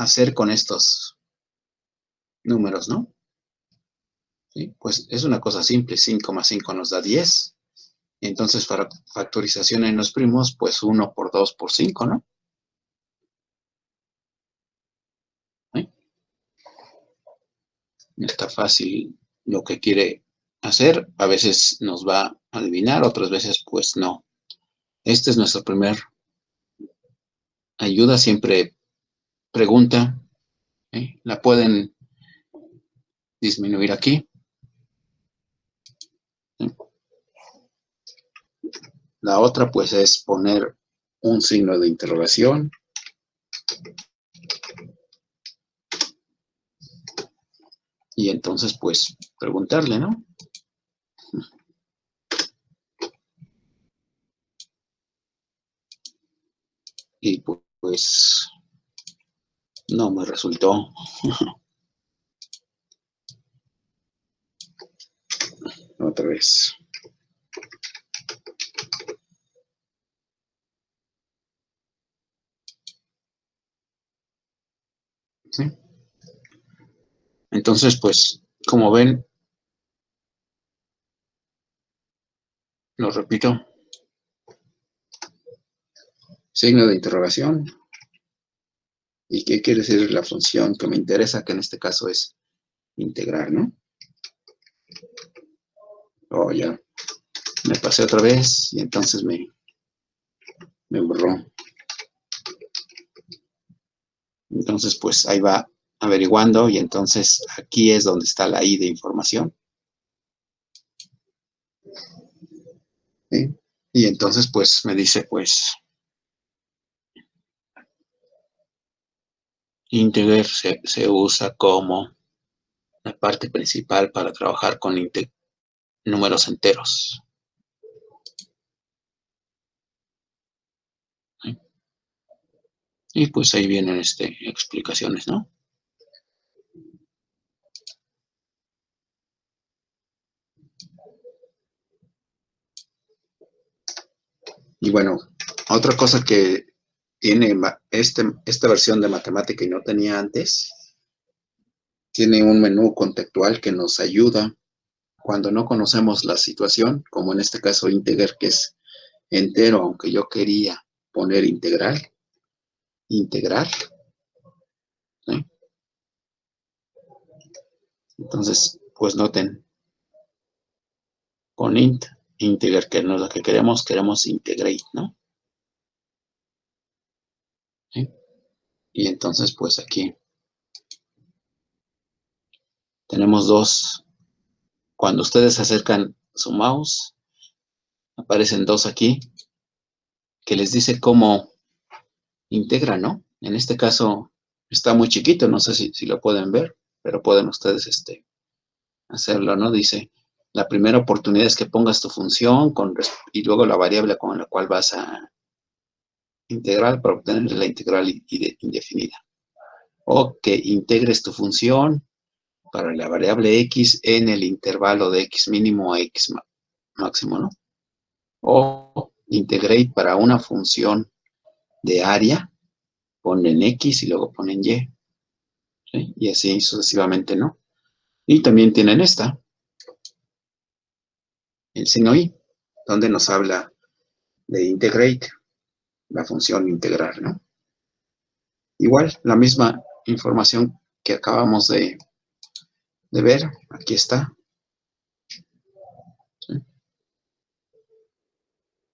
hacer con estos números, ¿no? ¿Sí? Pues es una cosa simple, 5 más 5 nos da 10. Entonces, para factorización en los primos, pues 1 por 2 por 5, ¿no? ¿Sí? Está fácil lo que quiere hacer. A veces nos va a adivinar, otras veces pues no. Este es nuestro primer ayuda. Siempre pregunta. ¿Sí? La pueden disminuir aquí. ¿Sí? La otra pues es poner un signo de interrogación. Y entonces pues preguntarle, ¿no? Y pues no me resultó. Otra vez. ¿Sí? Entonces, pues, como ven, lo repito, signo de interrogación. ¿Y qué quiere decir la función que me interesa? Que en este caso es integrar, ¿no? Oh, ya me pasé otra vez y entonces me borró. Entonces, pues ahí va averiguando y entonces aquí es donde está la I de información. ¿Sí? Y entonces, pues me dice, pues, integer se usa como la parte principal para trabajar con números enteros. ¿Sí? Y pues ahí vienen explicaciones, ¿no? Y bueno, otra cosa que tiene esta versión de matemática y no tenía antes, tiene un menú contextual que nos ayuda cuando no conocemos la situación, como en este caso integer, que es entero, aunque yo quería poner integrar, ¿sí? Entonces, pues noten, con integer, que no es lo que queremos integrate, ¿no? ¿Sí? Y entonces, pues aquí tenemos dos. Cuando ustedes acercan su mouse, aparecen dos aquí, que les dice cómo integra, ¿no? En este caso está muy chiquito, no sé si lo pueden ver, pero pueden ustedes hacerlo, ¿no? Dice, la primera oportunidad es que pongas tu función y luego la variable con la cual vas a integrar para obtener la integral indefinida. O que integres tu función para la variable x en el intervalo de x mínimo a x máximo, ¿no? O integrate para una función de área, ponen x y luego ponen y. ¿Sí? Y así sucesivamente, ¿no? Y también tienen el signo i, donde nos habla de integrate, la función integrar, ¿no? Igual, la misma información que acabamos de ver, aquí está. ¿Sí?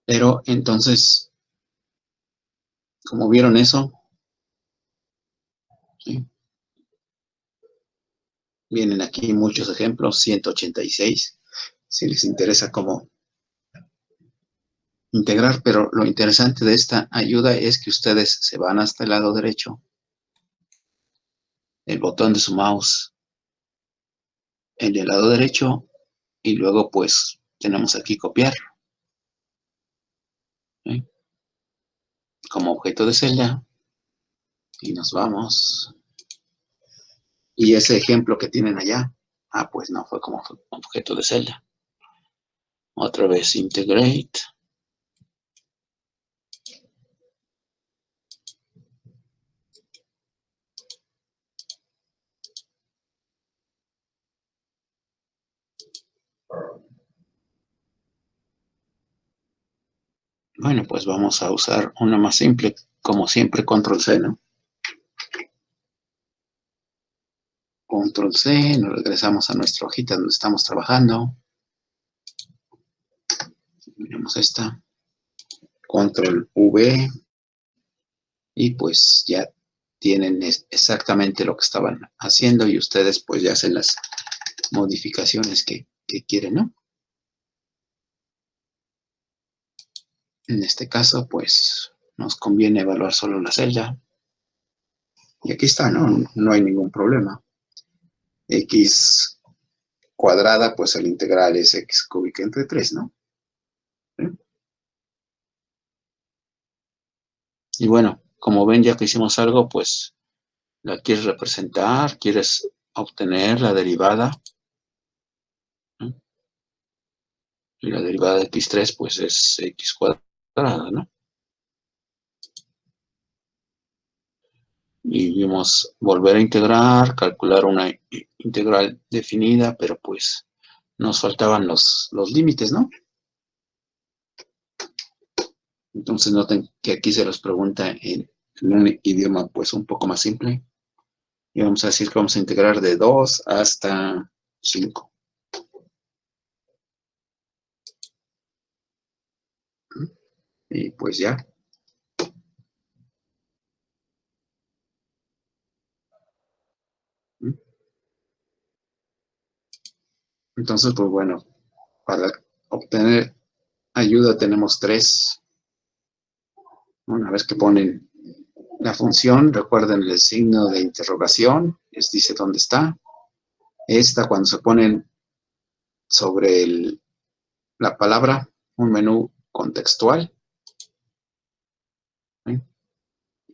Pero entonces, como vieron eso, ¿sí? Vienen aquí muchos ejemplos, 186, si les interesa cómo integrar, pero lo interesante de esta ayuda es que ustedes se van hasta el lado derecho, el botón de su mouse en el lado derecho, y luego pues tenemos aquí copiar, ¿sí? Como objeto de celda, y nos vamos. Y ese ejemplo que tienen allá, pues no fue como objeto de celda. Otra vez integrate. Bueno, pues vamos a usar una más simple, como siempre, control C, ¿no? Control C, nos regresamos a nuestra hojita donde estamos trabajando. Miramos esta. Control V. Y pues ya tienen exactamente lo que estaban haciendo y ustedes pues ya hacen las modificaciones que quieren, ¿no? En este caso, pues nos conviene evaluar solo la celda. Y aquí está, ¿no? No hay ningún problema. X cuadrada, pues el integral es x cúbica entre 3, ¿no? ¿Sí? Y bueno, como ven, ya que hicimos algo, pues la quieres representar, quieres obtener la derivada. ¿Sí? Y la derivada de x3, pues es x cuadrada, ¿no? Y vimos volver a integrar, calcular una integral definida, pero pues nos faltaban los límites, ¿no? Entonces noten que aquí se los pregunta en un idioma pues un poco más simple. Y vamos a decir que vamos a integrar de 2 hasta 5. Y pues ya. Entonces, pues bueno, para obtener ayuda tenemos 3. Una vez que ponen la función, recuerden el signo de interrogación, les dice dónde está. Esta, cuando se ponen sobre la palabra, un menú contextual, ¿sí?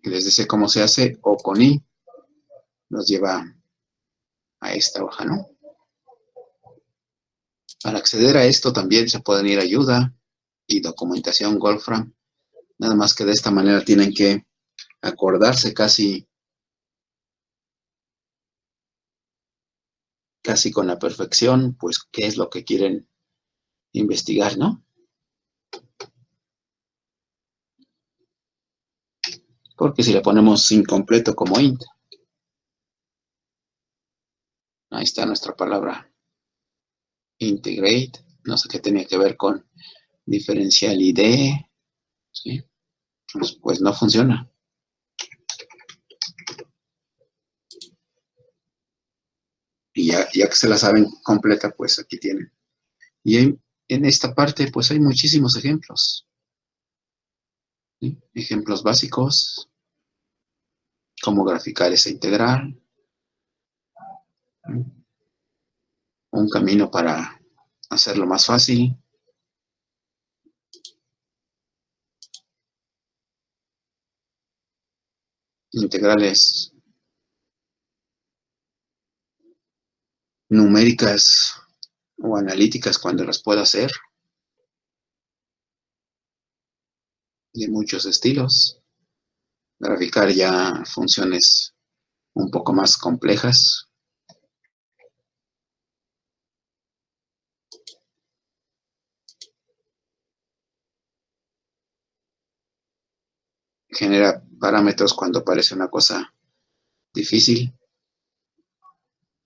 Que les dice cómo se hace, o con I, nos lleva a esta hoja, ¿no? Para acceder a esto también se pueden ir a ayuda y documentación Wolfram, nada más que de esta manera tienen que acordarse casi con la perfección, pues qué es lo que quieren investigar, ¿no? Porque si le ponemos incompleto como int, ahí está nuestra palabra integrate, no sé qué tenía que ver con diferencial ID, ¿sí? Pues no funciona. Y ya que se la saben completa, pues aquí tienen. Y en esta parte, pues hay muchísimos ejemplos, ¿sí? Ejemplos básicos, cómo graficar esa integral, ¿sí? Un camino para hacerlo más fácil. Integrales numéricas o analíticas cuando las pueda hacer, de muchos estilos. Graficar ya funciones un poco más complejas. Genera parámetros cuando parece una cosa difícil,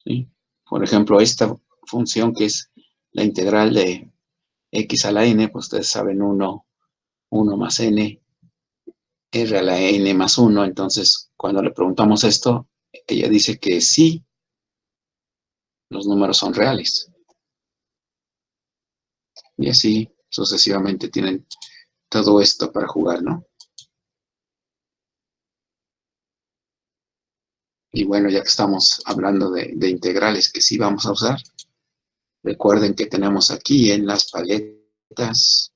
¿sí? Por ejemplo, esta función que es la integral de x a la n, pues ustedes saben 1 más n, r a la n más 1. Entonces, cuando le preguntamos esto, ella dice que sí, los números son reales. Y así sucesivamente tienen todo esto para jugar, ¿no? Y bueno, ya que estamos hablando de integrales que sí vamos a usar, recuerden que tenemos aquí en las paletas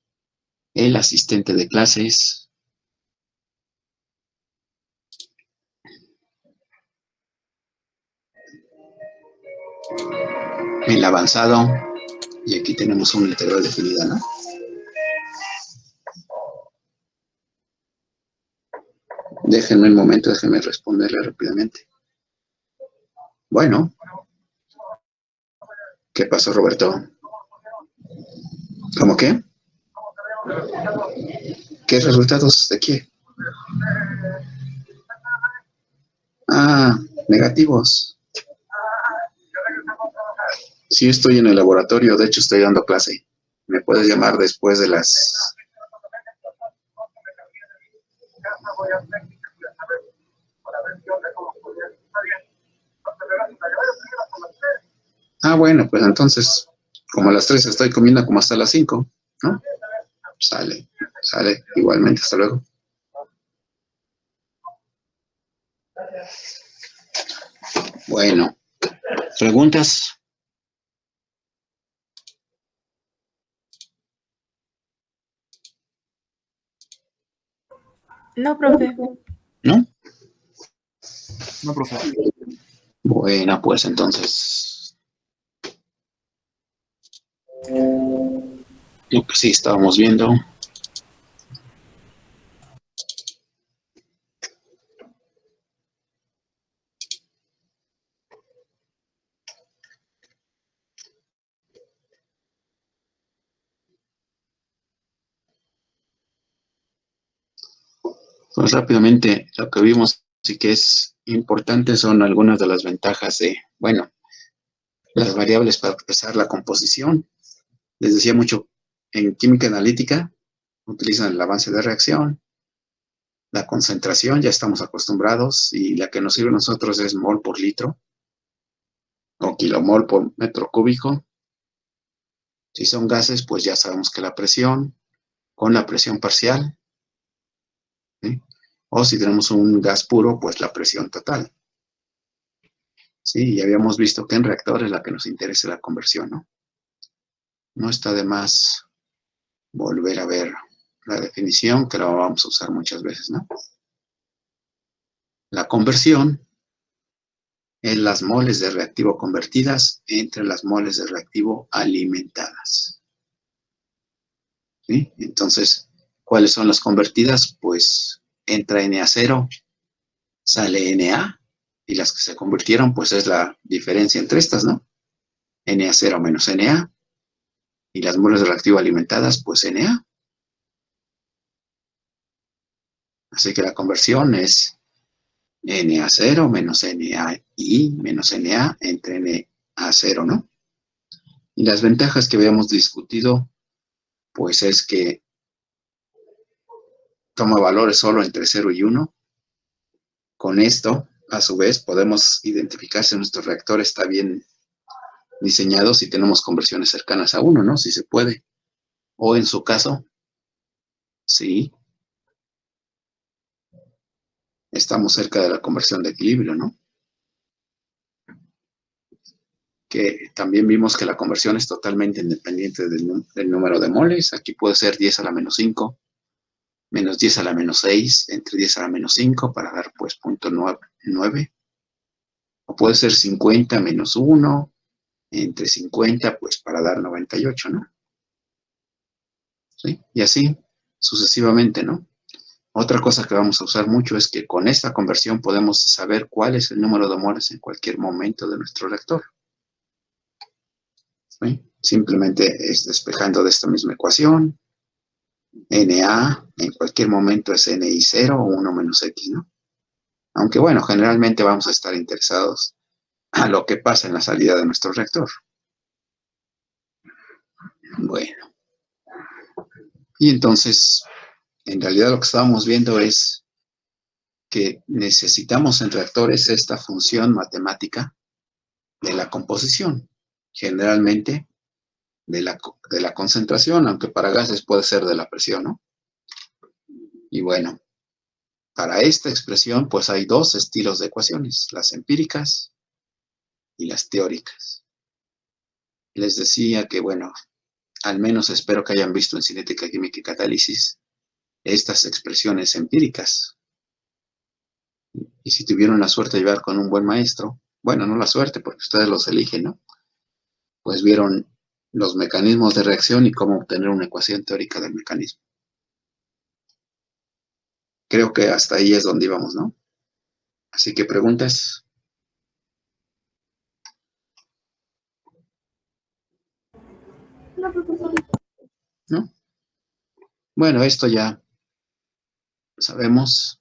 el asistente de clases, el avanzado, y aquí tenemos una integral definida, ¿no? Déjenme un momento, déjenme responderle rápidamente. Bueno, ¿qué pasó, Roberto? ¿Cómo qué? ¿Qué resultados de qué? Ah, negativos. Sí, estoy en el laboratorio, de hecho estoy dando clase. Me puedes llamar después de las... Ah, bueno, pues entonces, como a las 3 estoy comiendo como hasta las 5, ¿no? Sale, sale, igualmente, hasta luego. Bueno, ¿preguntas? No, profe. ¿No? No, profe. Bueno, pues entonces, lo que sí estábamos viendo. Pues rápidamente, lo que vimos sí que es importante son algunas de las ventajas de, bueno, las variables para expresar la composición. Les decía mucho, en química analítica utilizan el avance de reacción, la concentración, ya estamos acostumbrados, y la que nos sirve a nosotros es mol por litro o kilomol por metro cúbico. Si son gases, pues ya sabemos que la presión con la presión parcial, ¿sí? O si tenemos un gas puro, pues la presión total. Sí, ya habíamos visto que en reactores la que nos interesa es la conversión, ¿no? No está de más volver a ver la definición, que la vamos a usar muchas veces, ¿no? La conversión es las moles de reactivo convertidas entre las moles de reactivo alimentadas. ¿Sí? Entonces, ¿cuáles son las convertidas? Pues entra Na0, sale Na, y las que se convirtieron, pues es la diferencia entre estas, ¿no? Na0 menos Na, y las moles de reactivo alimentadas, pues Na. Así que la conversión es Na0 menos NaI menos Na entre Na0, ¿no? Y las ventajas que habíamos discutido, pues es que toma valores solo entre 0 y 1. Con esto, a su vez, podemos identificar si nuestro reactor está bien diseñado, si tenemos conversiones cercanas a 1, ¿no? Si se puede. O en su caso, sí, estamos cerca de la conversión de equilibrio, ¿no? Que también vimos que la conversión es totalmente independiente del número de moles. Aquí puede ser 10 a la menos 5, menos 10 a la menos 6, entre 10 a la menos 5 para dar pues 0.9. O puede ser 50 menos 1, entre 50 pues para dar 98, ¿no? ¿Sí? Y así sucesivamente, ¿no? Otra cosa que vamos a usar mucho es que con esta conversión podemos saber cuál es el número de moles en cualquier momento de nuestro reactor. ¿Sí? Simplemente es despejando de esta misma ecuación. Na en cualquier momento es Ni0 o 1 menos X, ¿no? Aunque bueno, generalmente vamos a estar interesados a lo que pasa en la salida de nuestro reactor. Bueno, y entonces, en realidad lo que estábamos viendo es que necesitamos en reactores esta función matemática de la composición, generalmente de la concentración, aunque para gases puede ser de la presión, ¿no? Y bueno, para esta expresión, pues hay dos estilos de ecuaciones, las empíricas y las teóricas. Les decía que, bueno, al menos espero que hayan visto en cinética, química y catálisis estas expresiones empíricas. Y si tuvieron la suerte de llevar con un buen maestro, bueno, no la suerte porque ustedes los eligen, ¿no? Pues vieron los mecanismos de reacción y cómo obtener una ecuación teórica del mecanismo. Creo que hasta ahí es donde íbamos, ¿no? Así que preguntas. No, profesor. ¿No? Bueno, esto ya sabemos,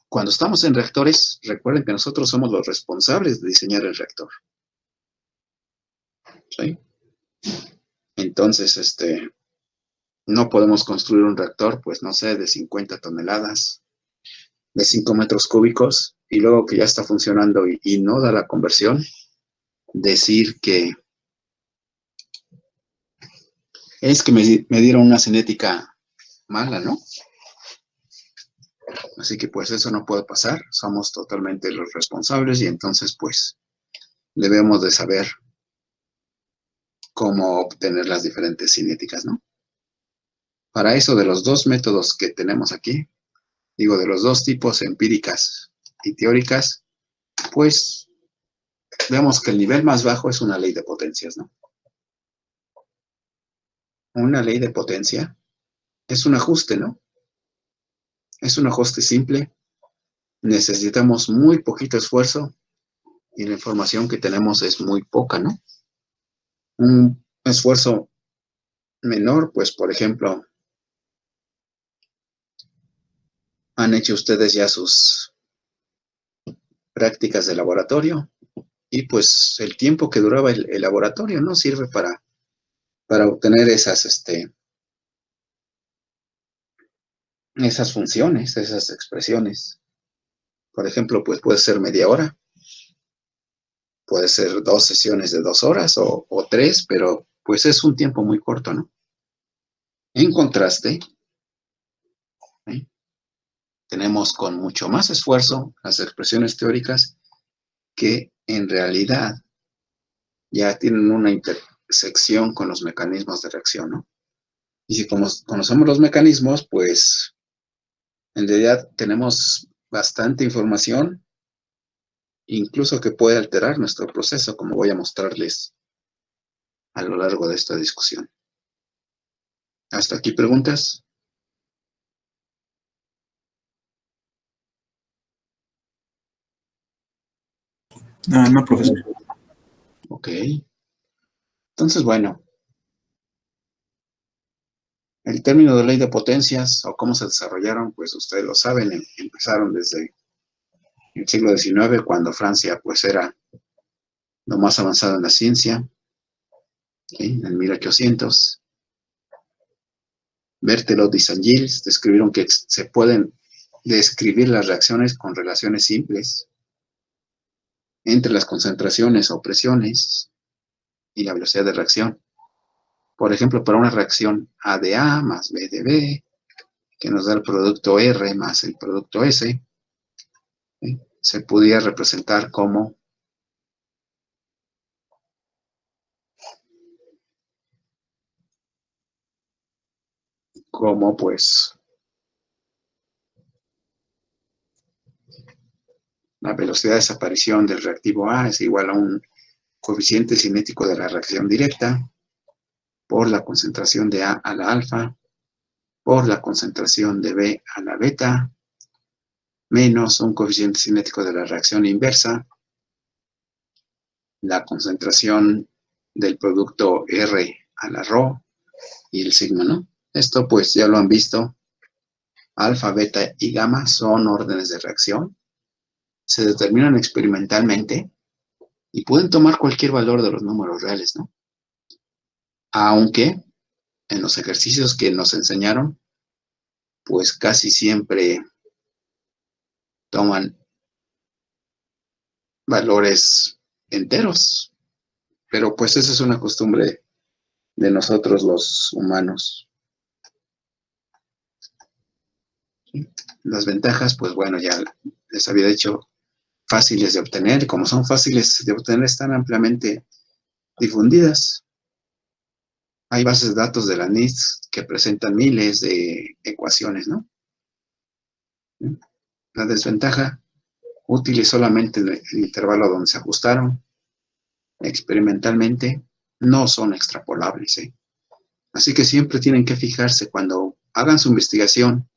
cuando estamos en reactores, recuerden que nosotros somos los responsables de diseñar el reactor. ¿Sí? Entonces, no podemos construir un reactor, pues no sé, de 50 toneladas, de 5 metros cúbicos, y luego que ya está funcionando y no da la conversión, decir que es que me dieron una cinética mala, ¿no? Así que pues eso no puede pasar, somos totalmente los responsables y entonces pues debemos de saber cómo obtener las diferentes cinéticas, ¿no? Para eso de los dos métodos que tenemos aquí, digo de los dos tipos, empíricas y teóricas, pues vemos que el nivel más bajo es una ley de potencias, ¿no? Una ley de potencia es un ajuste, ¿no? Es un ajuste simple, necesitamos muy poquito esfuerzo y la información que tenemos es muy poca, ¿no? Un esfuerzo menor, pues por ejemplo, han hecho ustedes ya sus prácticas de laboratorio y pues el tiempo que duraba el laboratorio no sirve para obtener esas funciones, esas expresiones. Por ejemplo, pues puede ser media hora, puede ser 2 sesiones de 2 horas o 3, pero pues es un tiempo muy corto, ¿no? En contraste, ¿sí? Tenemos con mucho más esfuerzo las expresiones teóricas que en realidad ya tienen una intersección con los mecanismos de reacción, ¿no? Y si conocemos los mecanismos, pues en realidad tenemos bastante información, incluso que puede alterar nuestro proceso, como voy a mostrarles a lo largo de esta discusión. ¿Hasta aquí preguntas? No, profesor. Ok. Entonces, bueno, el término de ley de potencias o cómo se desarrollaron, pues ustedes lo saben, empezaron desde el siglo XIX, cuando Francia pues era lo más avanzado en la ciencia, ¿sí? En 1800. Berthelot y Saint-Gilles describieron que se pueden describir las reacciones con relaciones simples entre las concentraciones o presiones y la velocidad de reacción. Por ejemplo, para una reacción A de A más B de B, que nos da el producto R más el producto S, ¿sí? Se podría representar como pues la velocidad de desaparición del reactivo A es igual a un coeficiente cinético de la reacción directa por la concentración de A a la alfa por la concentración de B a la beta menos un coeficiente cinético de la reacción inversa, la concentración del producto R a la ρ y el sigma, ¿no? Esto pues ya lo han visto, alfa, beta y gamma son órdenes de reacción, se determinan experimentalmente y pueden tomar cualquier valor de los números reales, ¿no? Aunque en los ejercicios que nos enseñaron, pues casi siempre toman valores enteros, pero pues esa es una costumbre de nosotros los humanos. Las ventajas, pues bueno, ya les había dicho, fáciles de obtener, como son fáciles de obtener, están ampliamente difundidas. Hay bases de datos de la NIST que presentan miles de ecuaciones, ¿no? La desventaja, útiles solamente en el intervalo donde se ajustaron, experimentalmente, no son extrapolables, ¿eh? Así que siempre tienen que fijarse cuando hagan su investigación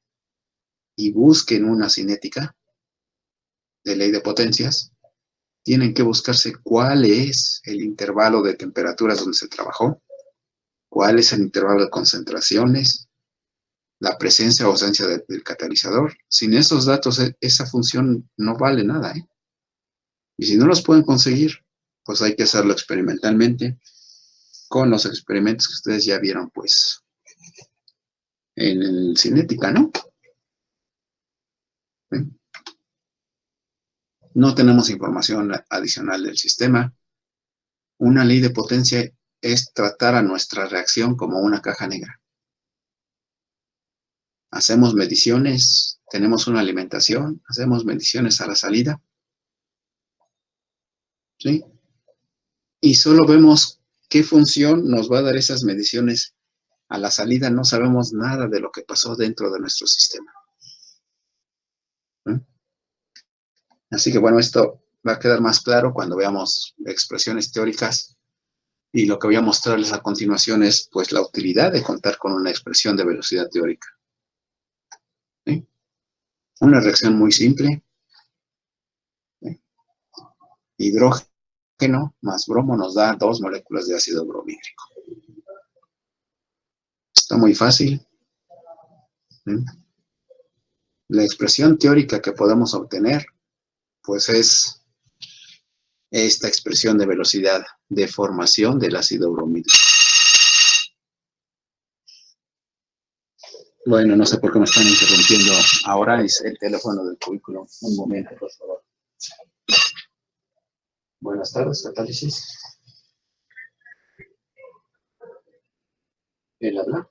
y busquen una cinética de ley de potencias, tienen que buscarse cuál es el intervalo de temperaturas donde se trabajó, cuál es el intervalo de concentraciones, la presencia o ausencia del catalizador. Sin esos datos, esa función no vale nada, ¿eh? Y si no los pueden conseguir, pues hay que hacerlo experimentalmente con los experimentos que ustedes ya vieron, pues, en cinética, ¿no? ¿Sí? No tenemos información adicional del sistema. Una ley de potencia es tratar a nuestra reacción como una caja negra. Hacemos mediciones, tenemos una alimentación, hacemos mediciones a la salida, ¿sí? Y solo vemos qué función nos va a dar esas mediciones a la salida. No sabemos nada de lo que pasó dentro de nuestro sistema. ¿Sí? Así que bueno, esto va a quedar más claro cuando veamos expresiones teóricas, y lo que voy a mostrarles a continuación es pues la utilidad de contar con una expresión de velocidad teórica. ¿Sí? Una reacción muy simple. ¿Sí? Hidrógeno más bromo nos da 2 moléculas de ácido bromídrico. Está muy fácil. ¿Sí? La expresión teórica que podemos obtener pues es esta expresión de velocidad de formación del ácido bromídrico. Bueno, no sé por qué me están interrumpiendo ahora, es el teléfono del cubículo. Un momento, por favor. Buenas tardes, catálisis. ¿Él habla?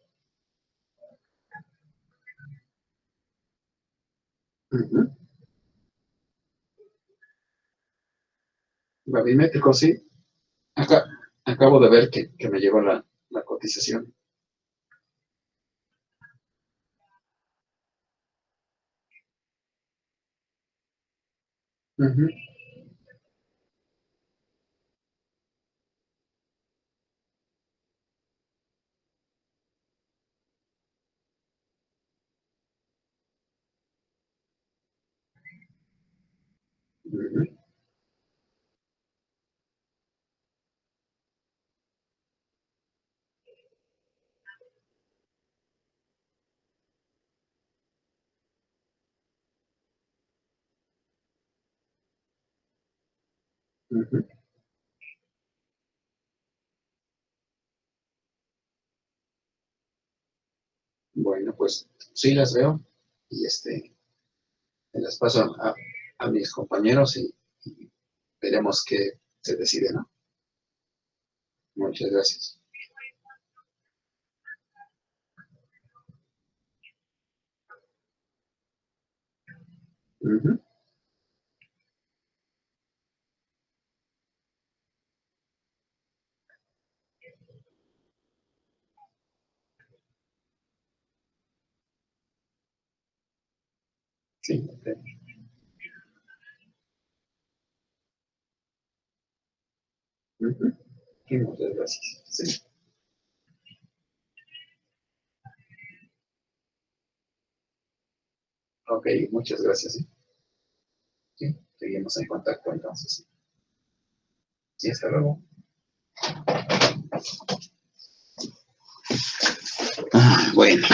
Gravimétrico, sí. Acabo de ver que me llegó la cotización. Uh-huh. Uh-huh. Uh-huh. Bueno, pues sí las veo y me las paso a mis compañeros y veremos qué se decide, ¿no? Muchas gracias. Uh-huh. Sí, ok. Uh-huh. Sí, muchas gracias. Sí. Ok, muchas gracias. Sí. Sí, seguimos en contacto entonces. Sí, hasta luego. Bueno,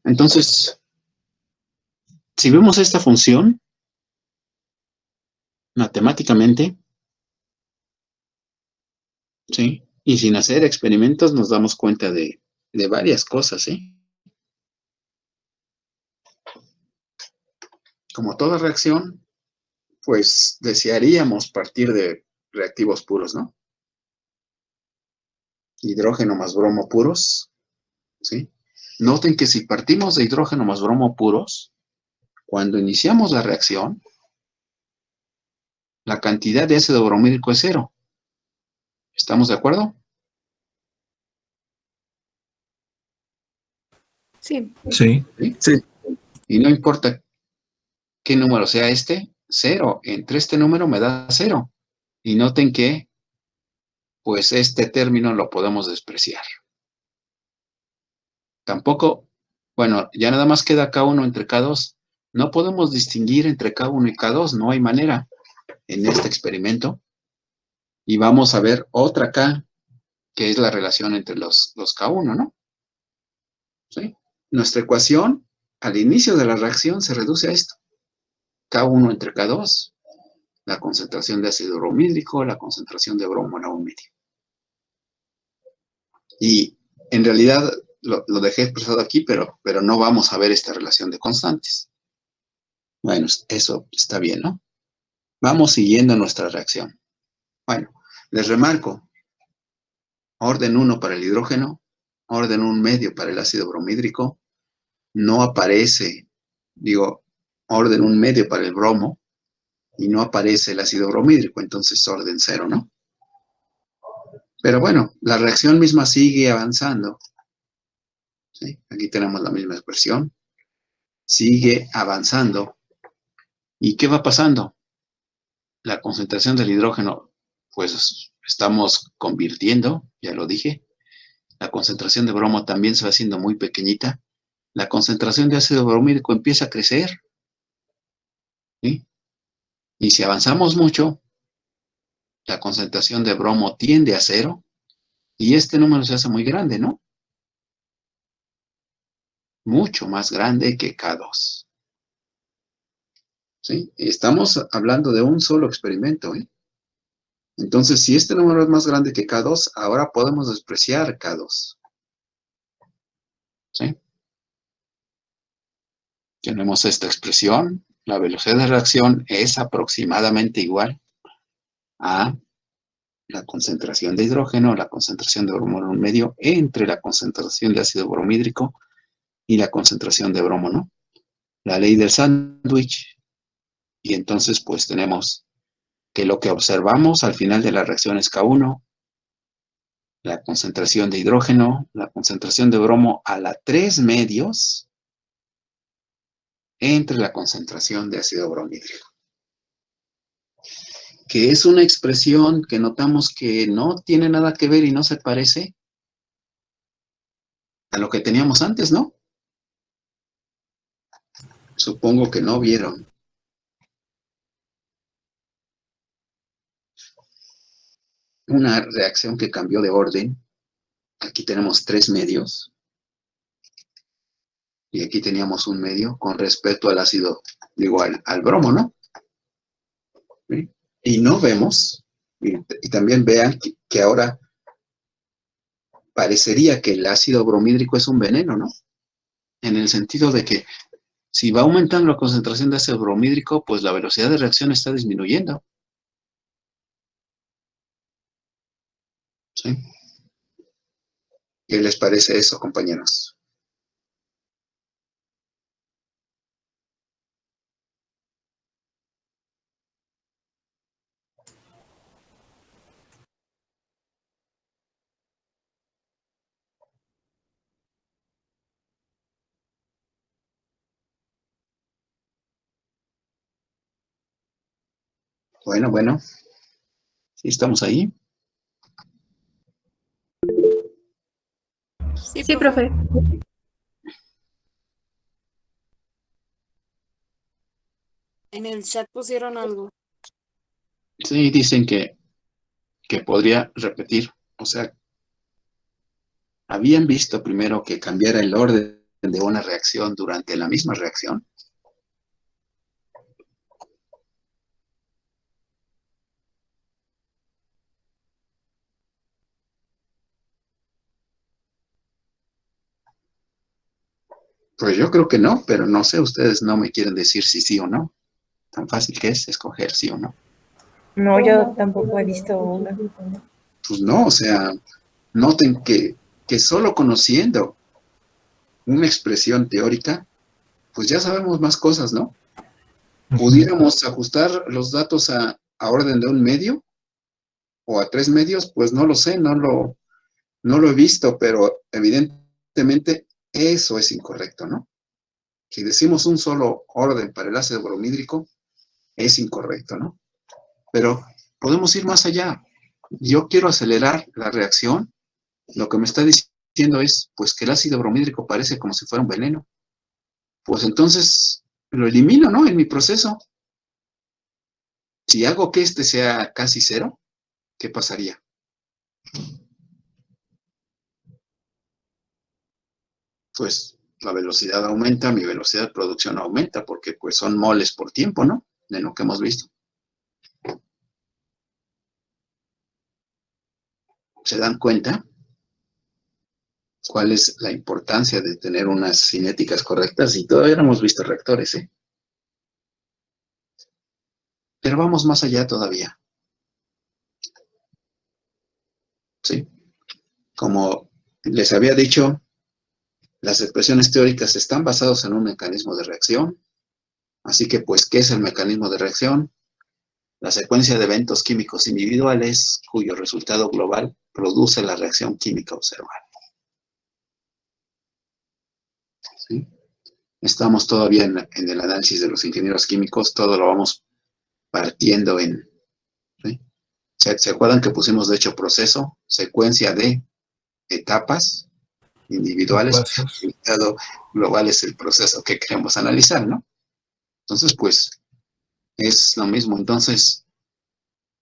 entonces, si vemos esta función matemáticamente, ¿sí? Y sin hacer experimentos nos damos cuenta de varias cosas, ¿sí? Como toda reacción, pues desearíamos partir de reactivos puros, ¿no? Hidrógeno más bromo puros, ¿sí? Noten que si partimos de hidrógeno más bromo puros, cuando iniciamos la reacción, la cantidad de ácido bromídrico es 0. ¿Estamos de acuerdo? Sí. Sí. ¿Sí? Sí. Y no importa qué número sea 0. Entre este número me da 0. Y noten que, pues, este término lo podemos despreciar. Tampoco, bueno, ya nada más queda K1 entre K2. No podemos distinguir entre K1 y K2, no hay manera en este experimento. Y vamos a ver otra K, que es la relación entre los K1, ¿no? ¿Sí? nuestra ecuación, al inicio de la reacción, se reduce a esto. K1 entre K2, la concentración de ácido bromídrico, la concentración de bromo en un medio. Y en realidad lo dejé expresado aquí, pero no vamos a ver esta relación de constantes. Bueno, eso está bien, ¿no? Vamos siguiendo nuestra reacción. Bueno, les remarco, orden 1 para el hidrógeno, orden 1 medio para el ácido bromídrico, no aparece, orden 1 medio para el bromo, y no aparece el ácido bromídrico, entonces orden 0, ¿no? Pero bueno, la reacción misma sigue avanzando. ¿Sí? Aquí tenemos la misma expresión. Sigue avanzando. ¿Y qué va pasando? La concentración del hidrógeno, pues estamos convirtiendo, ya lo dije. La concentración de bromo también se va haciendo muy pequeñita. La concentración de ácido bromídrico empieza a crecer. ¿Sí? Y si avanzamos mucho, la concentración de bromo tiende a 0 y este número se hace muy grande, ¿no? Mucho más grande que K2. ¿Sí? Estamos hablando de un solo experimento, ¿eh? Entonces, si este número es más grande que K2, ahora podemos despreciar K2. ¿Sí? Tenemos esta expresión. La velocidad de reacción es aproximadamente igual a la concentración de hidrógeno, la concentración de bromo en un medio, entre la concentración de ácido bromídrico y la concentración de bromo, ¿no? La ley del sándwich. Y entonces, pues tenemos que lo que observamos al final de la reacción es K1, la concentración de hidrógeno, la concentración de bromo a la 3 medios entre la concentración de ácido bromídrico. Que es una expresión que notamos que no tiene nada que ver y no se parece a lo que teníamos antes, ¿no? Supongo que no vieron. Una reacción que cambió de orden. Aquí tenemos 3 medios. Y aquí teníamos un medio con respecto al ácido, al bromo, ¿no? ¿Sí? Y no vemos, y también vean que ahora parecería que el ácido bromídrico es un veneno, ¿no? En el sentido de que si va aumentando la concentración de ácido bromídrico, pues la velocidad de reacción está disminuyendo. ¿Sí? ¿Qué les parece eso, compañeros? Bueno. ¿Sí estamos ahí? Sí, profe. En el chat pusieron algo. Sí, dicen que podría repetir. O sea, habían visto primero que cambiara el orden de una reacción durante la misma reacción. Pues yo creo que no, pero no sé, ustedes no me quieren decir si sí o no. Tan fácil que es escoger sí o no. No, yo tampoco he visto una. Pues no, o sea, noten que solo conociendo una expresión teórica, pues ya sabemos más cosas, ¿no? ¿Pudiéramos ajustar los datos a orden de un medio o a 3 medios? Pues no lo sé, no lo he visto, pero evidentemente eso es incorrecto, ¿no? Si decimos un solo orden para el ácido bromídrico, es incorrecto, ¿no? Pero podemos ir más allá. Yo quiero acelerar la reacción. Lo que me está diciendo es, pues, que el ácido bromídrico parece como si fuera un veneno. Pues entonces lo elimino, ¿no? En mi proceso. Si hago que este sea casi 0, ¿qué pasaría? Pues la velocidad aumenta, mi velocidad de producción aumenta, porque pues son moles por tiempo, ¿no? De lo que hemos visto. ¿Se dan cuenta cuál es la importancia de tener unas cinéticas correctas? Y todavía no hemos visto reactores, ¿eh? Pero vamos más allá todavía. ¿Sí? Como les había dicho, las expresiones teóricas están basadas en un mecanismo de reacción. Así que, pues, ¿qué es el mecanismo de reacción? La secuencia de eventos químicos individuales cuyo resultado global produce la reacción química observada. ¿Sí? Estamos todavía en el análisis de los ingenieros químicos, todo lo vamos partiendo en... ¿sí? ¿Se acuerdan que pusimos, de hecho, proceso, secuencia de etapas individuales? El Pasos. resultado global es el proceso que queremos analizar, ¿no? Entonces, pues, es lo mismo. Entonces,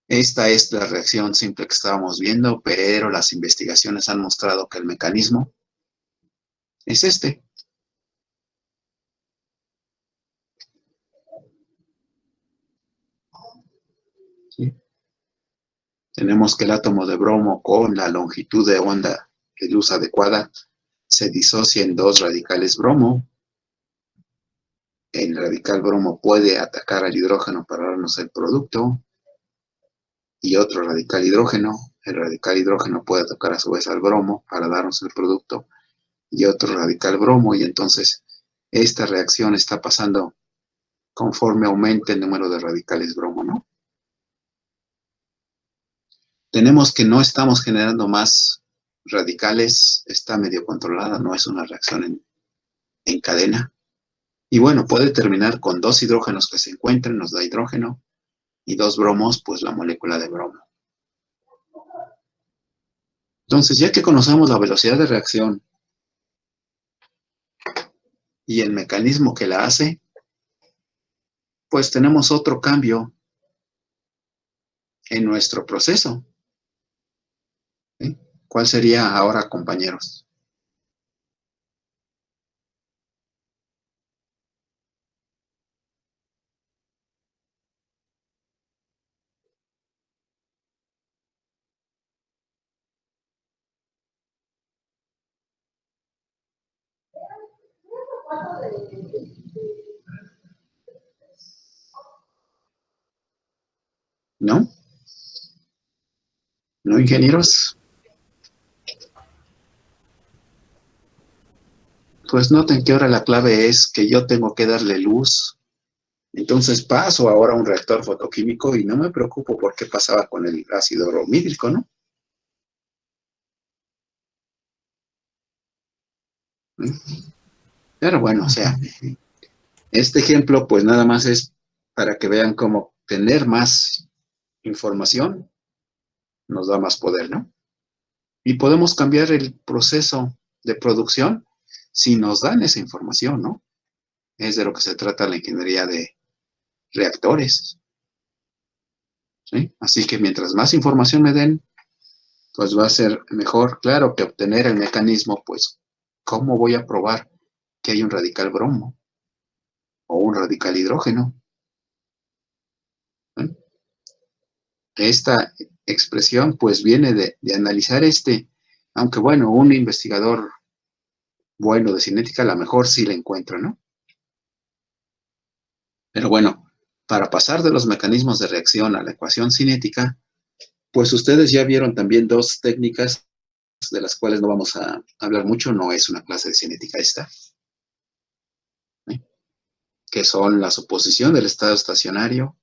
esta es la reacción simple que estábamos viendo, pero las investigaciones han mostrado que el mecanismo es este. ¿Sí? Tenemos que el átomo de bromo con la longitud de onda de luz adecuada se disocia en dos radicales bromo. El radical bromo puede atacar al hidrógeno para darnos el producto. Y otro radical hidrógeno. El radical hidrógeno puede atacar a su vez al bromo para darnos el producto. Y otro radical bromo. Y entonces esta reacción está pasando conforme aumente el número de radicales bromo, ¿no? Tenemos que no estamos generando más radicales, está medio controlada, no es una reacción en cadena. Y bueno, puede terminar con dos hidrógenos que se encuentren, nos da hidrógeno, y dos bromos, pues la molécula de bromo. Entonces, ya que conocemos la velocidad de reacción y el mecanismo que la hace, pues tenemos otro cambio en nuestro proceso. ¿Sí? ¿Cuál sería ahora, compañeros? ¿No? ¿No, ingenieros? Pues noten que ahora la clave es que yo tengo que darle luz. Entonces paso ahora a un reactor fotoquímico y no me preocupo por qué pasaba con el ácido bromídrico, ¿no? Pero bueno, o sea, este ejemplo pues nada más es para que vean cómo tener más información nos da más poder, ¿no? Y podemos cambiar el proceso de producción si nos dan esa información, ¿no? Es de lo que se trata la ingeniería de reactores, ¿sí? Así que mientras más información me den, pues va a ser mejor. Claro que obtener el mecanismo, pues, ¿cómo voy a probar que hay un radical bromo o un radical hidrógeno? ¿Sí? Esta expresión, pues, viene de analizar aunque bueno, un investigador bueno de cinética a lo mejor sí la encuentra, ¿no? Pero bueno, para pasar de los mecanismos de reacción a la ecuación cinética, pues ustedes ya vieron también dos técnicas de las cuales no vamos a hablar mucho, no es una clase de cinética esta, ¿sí? Que son la suposición del estado estacionario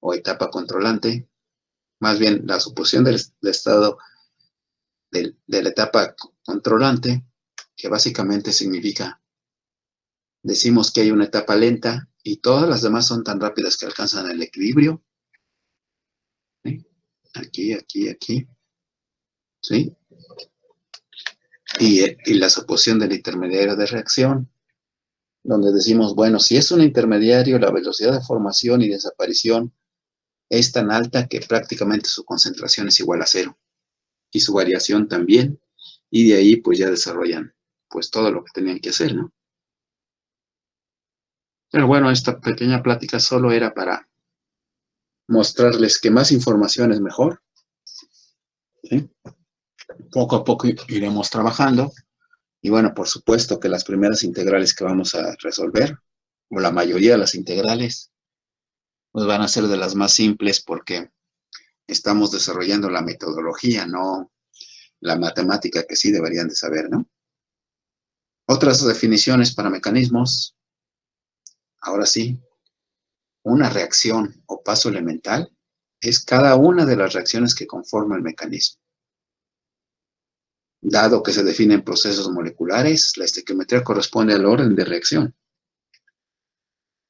o etapa controlante, más bien la suposición del estado de la etapa controlante, que básicamente significa, decimos que hay una etapa lenta y todas las demás son tan rápidas que alcanzan el equilibrio, ¿sí? Aquí, aquí, aquí, ¿sí? Y la suposición del intermediario de reacción, donde decimos, bueno, si es un intermediario, la velocidad de formación y desaparición es tan alta que prácticamente su concentración es igual a cero, y su variación también, y de ahí pues ya desarrollan pues todo lo que tenían que hacer, ¿no? Pero bueno, esta pequeña plática solo era para mostrarles que más información es mejor, ¿sí? Poco a poco iremos trabajando. Y bueno, por supuesto que las primeras integrales que vamos a resolver, o la mayoría de las integrales, pues van a ser de las más simples porque estamos desarrollando la metodología, no la matemática que sí deberían de saber, ¿no? Otras definiciones para mecanismos. Ahora sí, una reacción o paso elemental es cada una de las reacciones que conforman el mecanismo. Dado que se definen procesos moleculares, la estequiometría corresponde al orden de reacción.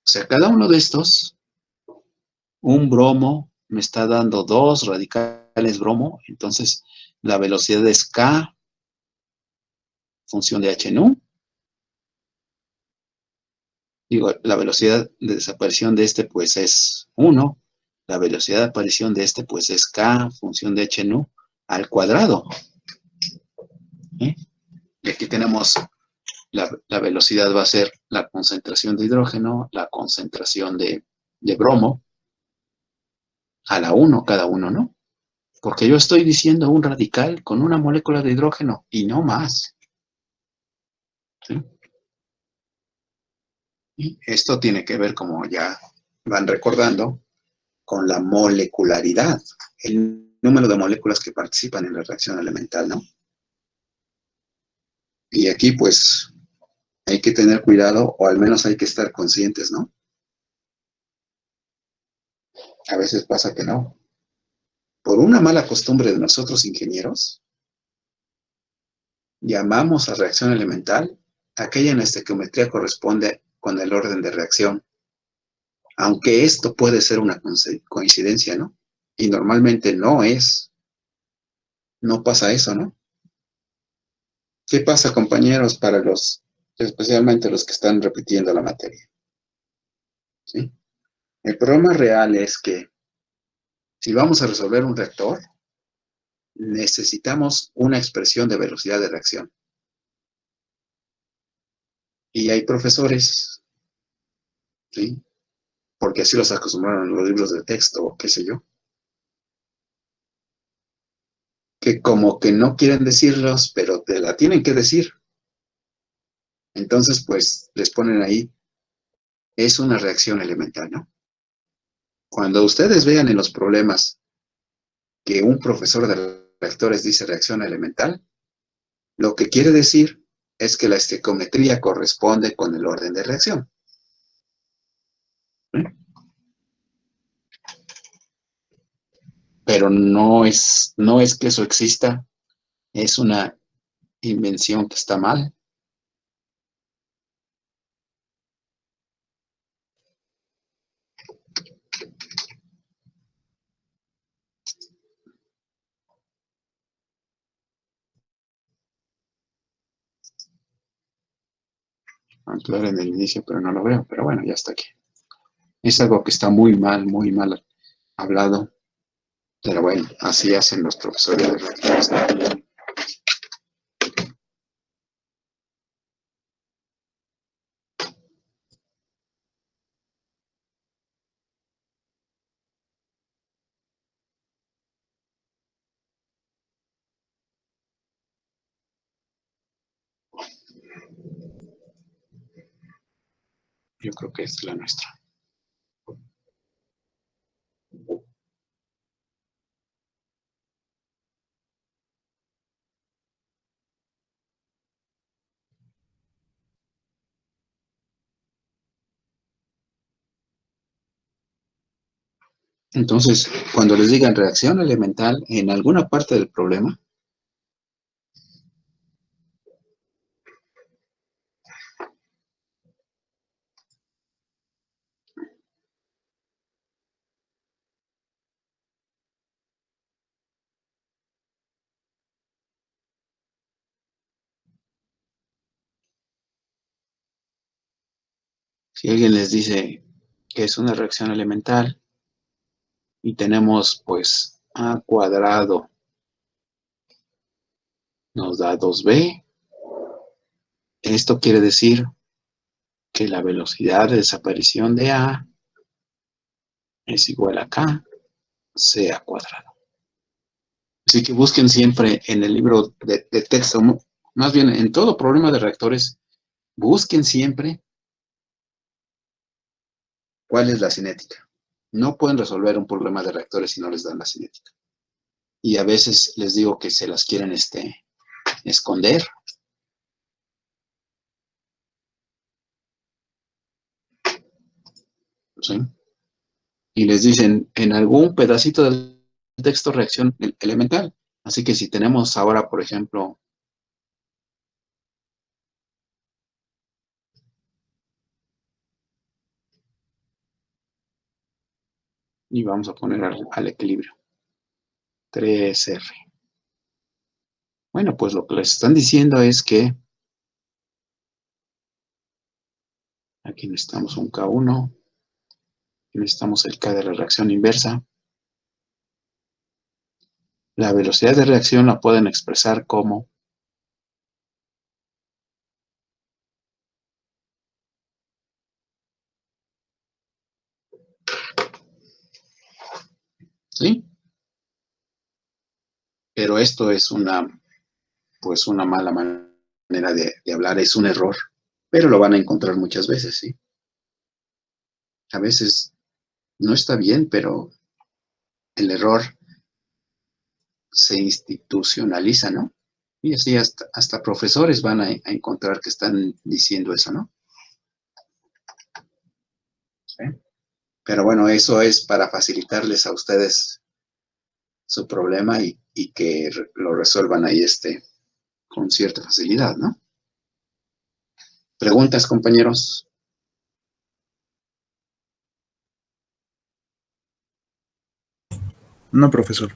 O sea, cada uno de estos, un bromo me está dando 2 radicales bromo, entonces la velocidad es K, función de H nu. Digo, la velocidad de desaparición de este pues es 1, la velocidad de aparición de este pues es K, función de H nu, al cuadrado. ¿Eh? Y aquí tenemos la velocidad va a ser la concentración de hidrógeno, la concentración de bromo, a la 1 cada uno, ¿no? Porque yo estoy diciendo un radical con una molécula de hidrógeno y no más. ¿Sí? Y esto tiene que ver, como ya van recordando, con la molecularidad, el número de moléculas que participan en la reacción elemental, ¿no? Y aquí, pues, hay que tener cuidado, o al menos hay que estar conscientes, ¿no? A veces pasa que no. Por una mala costumbre de nosotros ingenieros, llamamos a reacción elemental aquella en la estequiometría corresponde con el orden de reacción. Aunque esto puede ser una coincidencia, ¿no? Y normalmente no es. No pasa eso, ¿no? ¿Qué pasa, compañeros, para especialmente los que están repitiendo la materia? ¿Sí? El problema real es que si vamos a resolver un reactor, necesitamos una expresión de velocidad de reacción. Y hay profesores, ¿sí? Porque así los acostumbraron en los libros de texto, o qué sé yo, que como que no quieren decirlos, pero te la tienen que decir. Entonces, pues, les ponen ahí, es una reacción elemental, ¿no? Cuando ustedes vean en los problemas que un profesor de reactores dice reacción elemental, lo que quiere decir es que la estequiometría corresponde con el orden de reacción. ¿Eh? Pero no es que eso exista, es una invención que está mal. Aunque era en el inicio, pero no lo veo. Pero bueno, ya está aquí. Es algo que está muy mal hablado. Pero bueno, así hacen los profesores de reactores. Yo creo que es la nuestra. Entonces, cuando les digan reacción elemental en alguna parte del problema, si alguien les dice que es una reacción elemental y tenemos pues A cuadrado nos da 2B Esto quiere decir que la velocidad de desaparición de A es igual a K, C al cuadrado. Así que busquen siempre en el libro de texto, más bien en todo problema de reactores, busquen siempre cuál es la cinética. No pueden resolver un problema de reactores si no les dan la cinética. Y a veces les digo que se las quieren esconder. ¿Sí? Y les dicen en algún pedacito del texto reacción elemental. Así que si tenemos ahora, por ejemplo, y vamos a poner al equilibrio, 3R. Bueno, pues lo que les están diciendo es que aquí necesitamos un K1, necesitamos el K de la reacción inversa. La velocidad de reacción la pueden expresar como ¿sí? Pero esto es pues una mala manera de hablar, es un error, pero lo van a encontrar muchas veces, ¿sí? A veces no está bien, pero el error se institucionaliza, ¿no? Y así hasta profesores van a encontrar que están diciendo eso, ¿no? ¿Sí? Pero bueno, eso es para facilitarles a ustedes su problema y que lo resuelvan ahí con cierta facilidad, ¿no? ¿Preguntas, compañeros? No, profesor.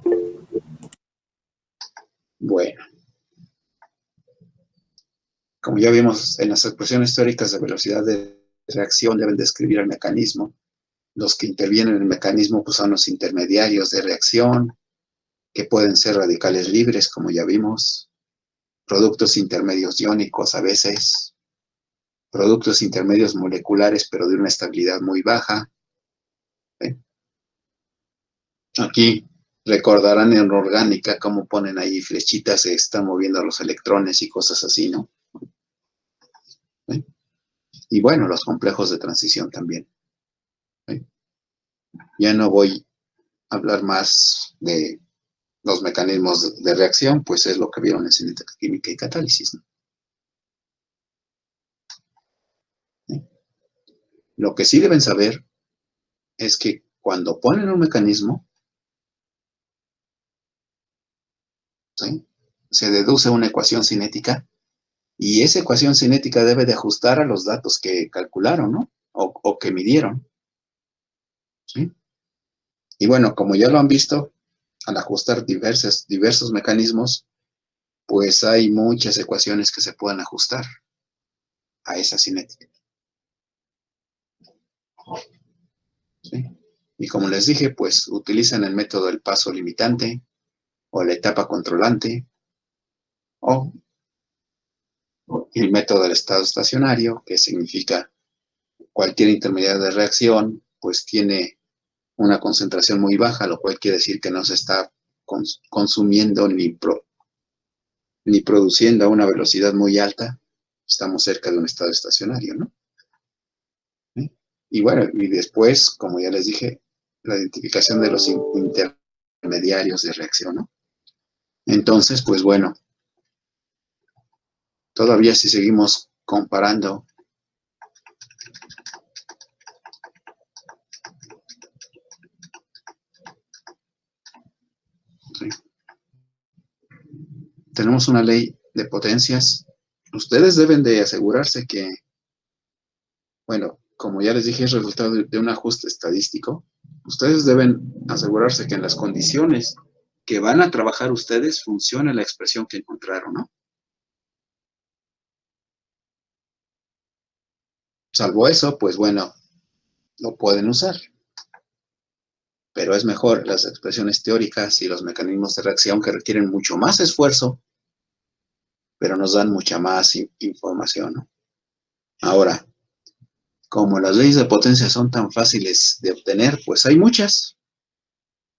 Bueno, como ya vimos en las expresiones teóricas de velocidad de reacción deben describir el mecanismo. Los que intervienen en el mecanismo pues, son los intermediarios de reacción, que pueden ser radicales libres, como ya vimos, productos intermedios iónicos a veces, productos intermedios moleculares, pero de una estabilidad muy baja. ¿Sí? Aquí recordarán en orgánica cómo ponen ahí flechitas, se están moviendo los electrones y cosas así, ¿no? ¿Sí? Y bueno, los complejos de transición también. ¿Sí? Ya no voy a hablar más de los mecanismos de reacción, pues es lo que vieron en cinética química y catálisis, ¿no? ¿Sí? Lo que sí deben saber es que cuando ponen un mecanismo, ¿sí? Se deduce una ecuación cinética y esa ecuación cinética debe de ajustar a los datos que calcularon, ¿no? O que midieron, ¿sí? Y bueno, como ya lo han visto, al ajustar diversos mecanismos, pues hay muchas ecuaciones que se pueden ajustar a esa cinética, ¿sí? Y como les dije, pues utilizan el método del paso limitante o la etapa controlante o el método del estado estacionario, que significa cualquier intermediario de reacción, pues tiene una concentración muy baja, lo cual quiere decir que no se está consumiendo ni produciendo a una velocidad muy alta. Estamos cerca de un estado estacionario, ¿no? ¿Sí? Y bueno, y después, como ya les dije, la identificación de los intermediarios de reacción, ¿no? Entonces, pues bueno, todavía si seguimos comparando ¿sí? Tenemos una ley de potencias. Ustedes deben de asegurarse que, bueno, como ya les dije, es resultado de un ajuste estadístico. Ustedes deben asegurarse que en las condiciones que van a trabajar ustedes funcione la expresión que encontraron, ¿no? Salvo eso, pues bueno, lo pueden usar. Pero es mejor las expresiones teóricas y los mecanismos de reacción que requieren mucho más esfuerzo pero nos dan mucha más información, ¿no? Ahora, como las leyes de potencia son tan fáciles de obtener, pues hay muchas.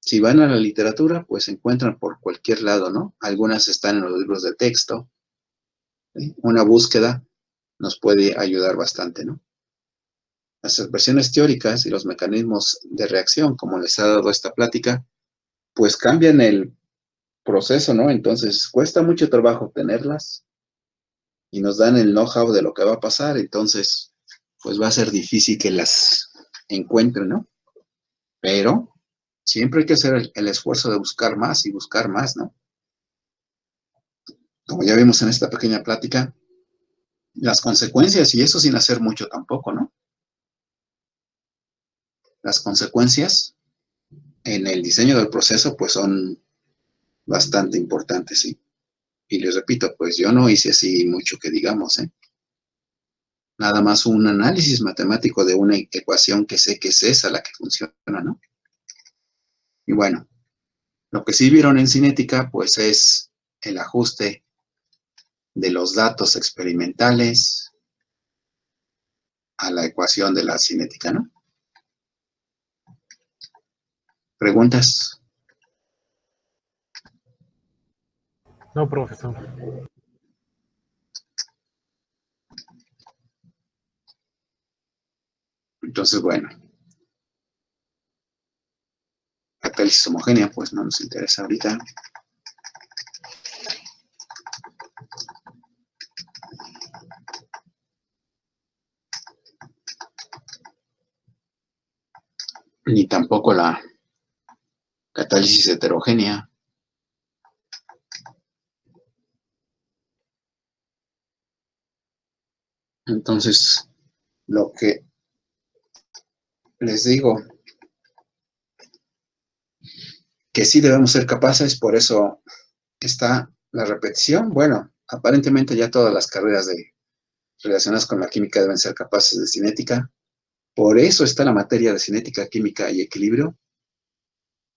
Si van a la literatura, pues se encuentran por cualquier lado, ¿no? Algunas están en los libros de texto. ¿Sí? Una búsqueda nos puede ayudar bastante, ¿no? Las expresiones teóricas y los mecanismos de reacción, como les ha dado esta plática, pues cambian el proceso, ¿no? Entonces, cuesta mucho trabajo obtenerlas y nos dan el know-how de lo que va a pasar, entonces, pues va a ser difícil que las encuentren, ¿no? Pero siempre hay que hacer el esfuerzo de buscar más y buscar más, ¿no? Como ya vimos en esta pequeña plática, las consecuencias, y eso sin hacer mucho tampoco, ¿no? Las consecuencias en el diseño del proceso, pues son bastante importantes, ¿sí? Y les repito, pues yo no hice así mucho que digamos, ¿eh? Nada más un análisis matemático de una ecuación que sé que es esa la que funciona, ¿no? Y bueno, lo que sí vieron en cinética, pues es el ajuste de los datos experimentales a la ecuación de la cinética, ¿no? ¿Preguntas? No, profesor. Entonces, bueno, catálisis homogénea, pues no nos interesa ahorita. Ni tampoco la catálisis heterogénea. Entonces, lo que les digo, que sí debemos ser capaces, por eso está la repetición. Bueno, aparentemente ya todas las carreras relacionadas con la química deben ser capaces de cinética. Por eso está la materia de cinética, química y equilibrio.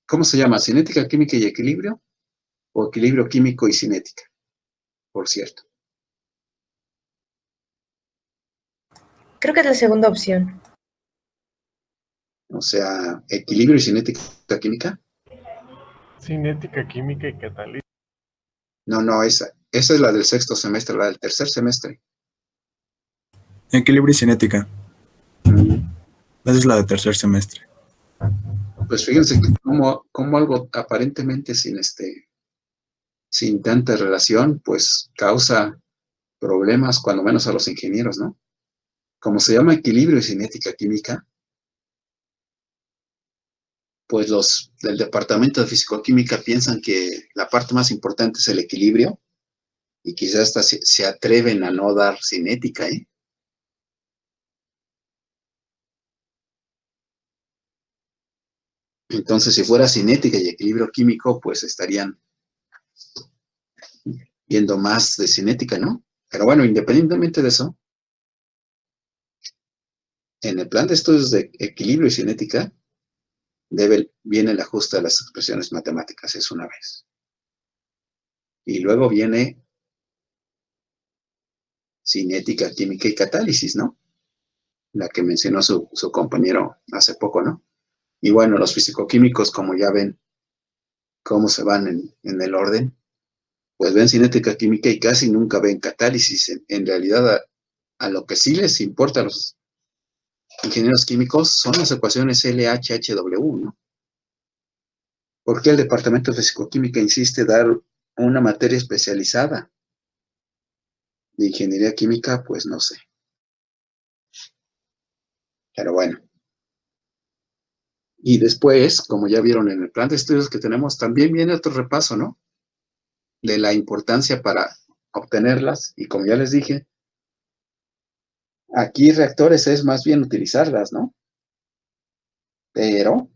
¿Cómo se llama? ¿Cinética, química y equilibrio? ¿O equilibrio químico y cinética? Por cierto. Creo que es la segunda opción. O sea, equilibrio y cinética química. Cinética, química y catálisis. No, esa es la del sexto semestre, la del tercer semestre. Equilibrio y cinética. Esa es la de tercer semestre. Pues fíjense que como algo aparentemente sin tanta relación, pues causa problemas, cuando menos a los ingenieros, ¿no? Como se llama equilibrio y cinética química, pues los del departamento de fisicoquímica piensan que la parte más importante es el equilibrio y quizás hasta se atreven a no dar cinética, ¿eh? Entonces, si fuera cinética y equilibrio químico, pues estarían viendo más de cinética, ¿no? Pero bueno, independientemente de eso, en el plan de estudios de equilibrio y cinética, viene el ajuste de las expresiones matemáticas, es una vez. Y luego viene cinética, química y catálisis, ¿no? La que mencionó su compañero hace poco, ¿no? Y bueno, los fisicoquímicos, como ya ven cómo se van en el orden, pues ven cinética, química y casi nunca ven catálisis. En realidad, a lo que sí les importa a los ingenieros químicos son las ecuaciones LHHW, ¿no? ¿Por qué el Departamento de Fisicoquímica insiste dar una materia especializada de ingeniería química? Pues no sé. Pero bueno. Y después, como ya vieron en el plan de estudios que tenemos, también viene otro repaso, ¿no? De la importancia para obtenerlas. Y como ya les dije, aquí reactores es más bien utilizarlas, ¿no? Pero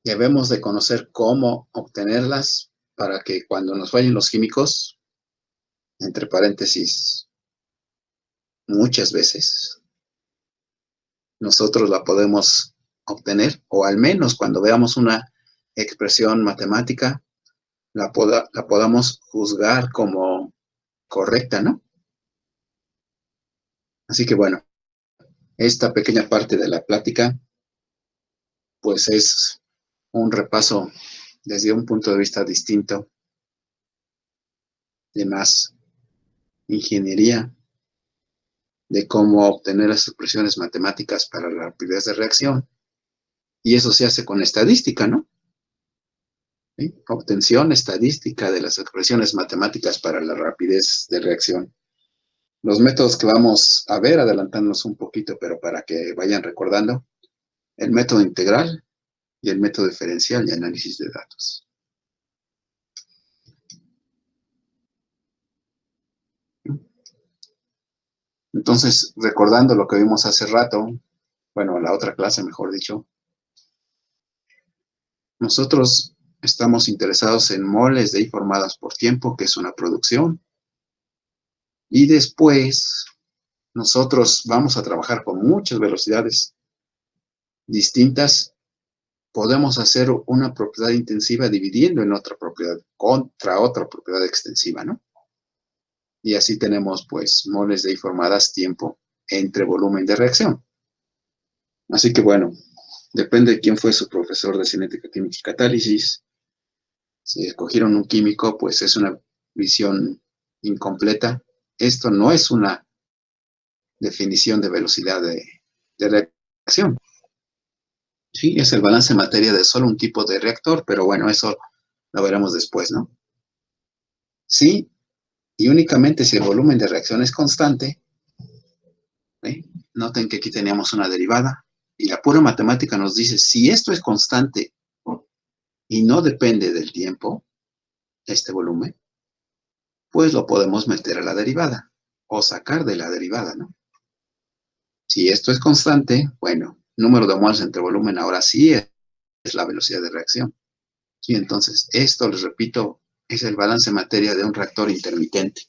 debemos de conocer cómo obtenerlas para que cuando nos fallen los químicos, entre paréntesis, muchas veces, nosotros la podemos obtener, o al menos cuando veamos una expresión matemática la podamos juzgar como correcta, ¿no? Así que bueno, esta pequeña parte de la plática, pues es un repaso desde un punto de vista distinto de más ingeniería, de cómo obtener las expresiones matemáticas para la rapidez de reacción. Y eso se hace con estadística, ¿no? ¿Sí? Obtención estadística de las expresiones matemáticas para la rapidez de reacción. Los métodos que vamos a ver, adelantándonos un poquito, pero para que vayan recordando, el método integral y el método diferencial y análisis de datos. Entonces, recordando lo que vimos hace rato, bueno, la otra clase, mejor dicho, nosotros estamos interesados en moles de I formadas por tiempo, que es una producción, y después nosotros vamos a trabajar con muchas velocidades distintas. Podemos hacer una propiedad intensiva dividiendo en otra propiedad contra otra propiedad extensiva, ¿no? Y así tenemos, pues, moles de I formadas tiempo entre volumen de reacción. Así que, bueno, depende de quién fue su profesor de cinética, química y catálisis. Si escogieron un químico, pues es una visión incompleta. Esto no es una definición de velocidad de reacción. Sí, es el balance de materia de solo un tipo de reactor, pero bueno, eso lo veremos después, ¿no? Sí, y únicamente si el volumen de reacción es constante, ¿eh? Noten que aquí teníamos una derivada, y la pura matemática nos dice, si esto es constante y no depende del tiempo, este volumen, pues lo podemos meter a la derivada, o sacar de la derivada, ¿no? Si esto es constante, bueno, número de moles entre volumen ahora sí es la velocidad de reacción. Y entonces, esto, les repito, es el balance de materia de un reactor intermitente,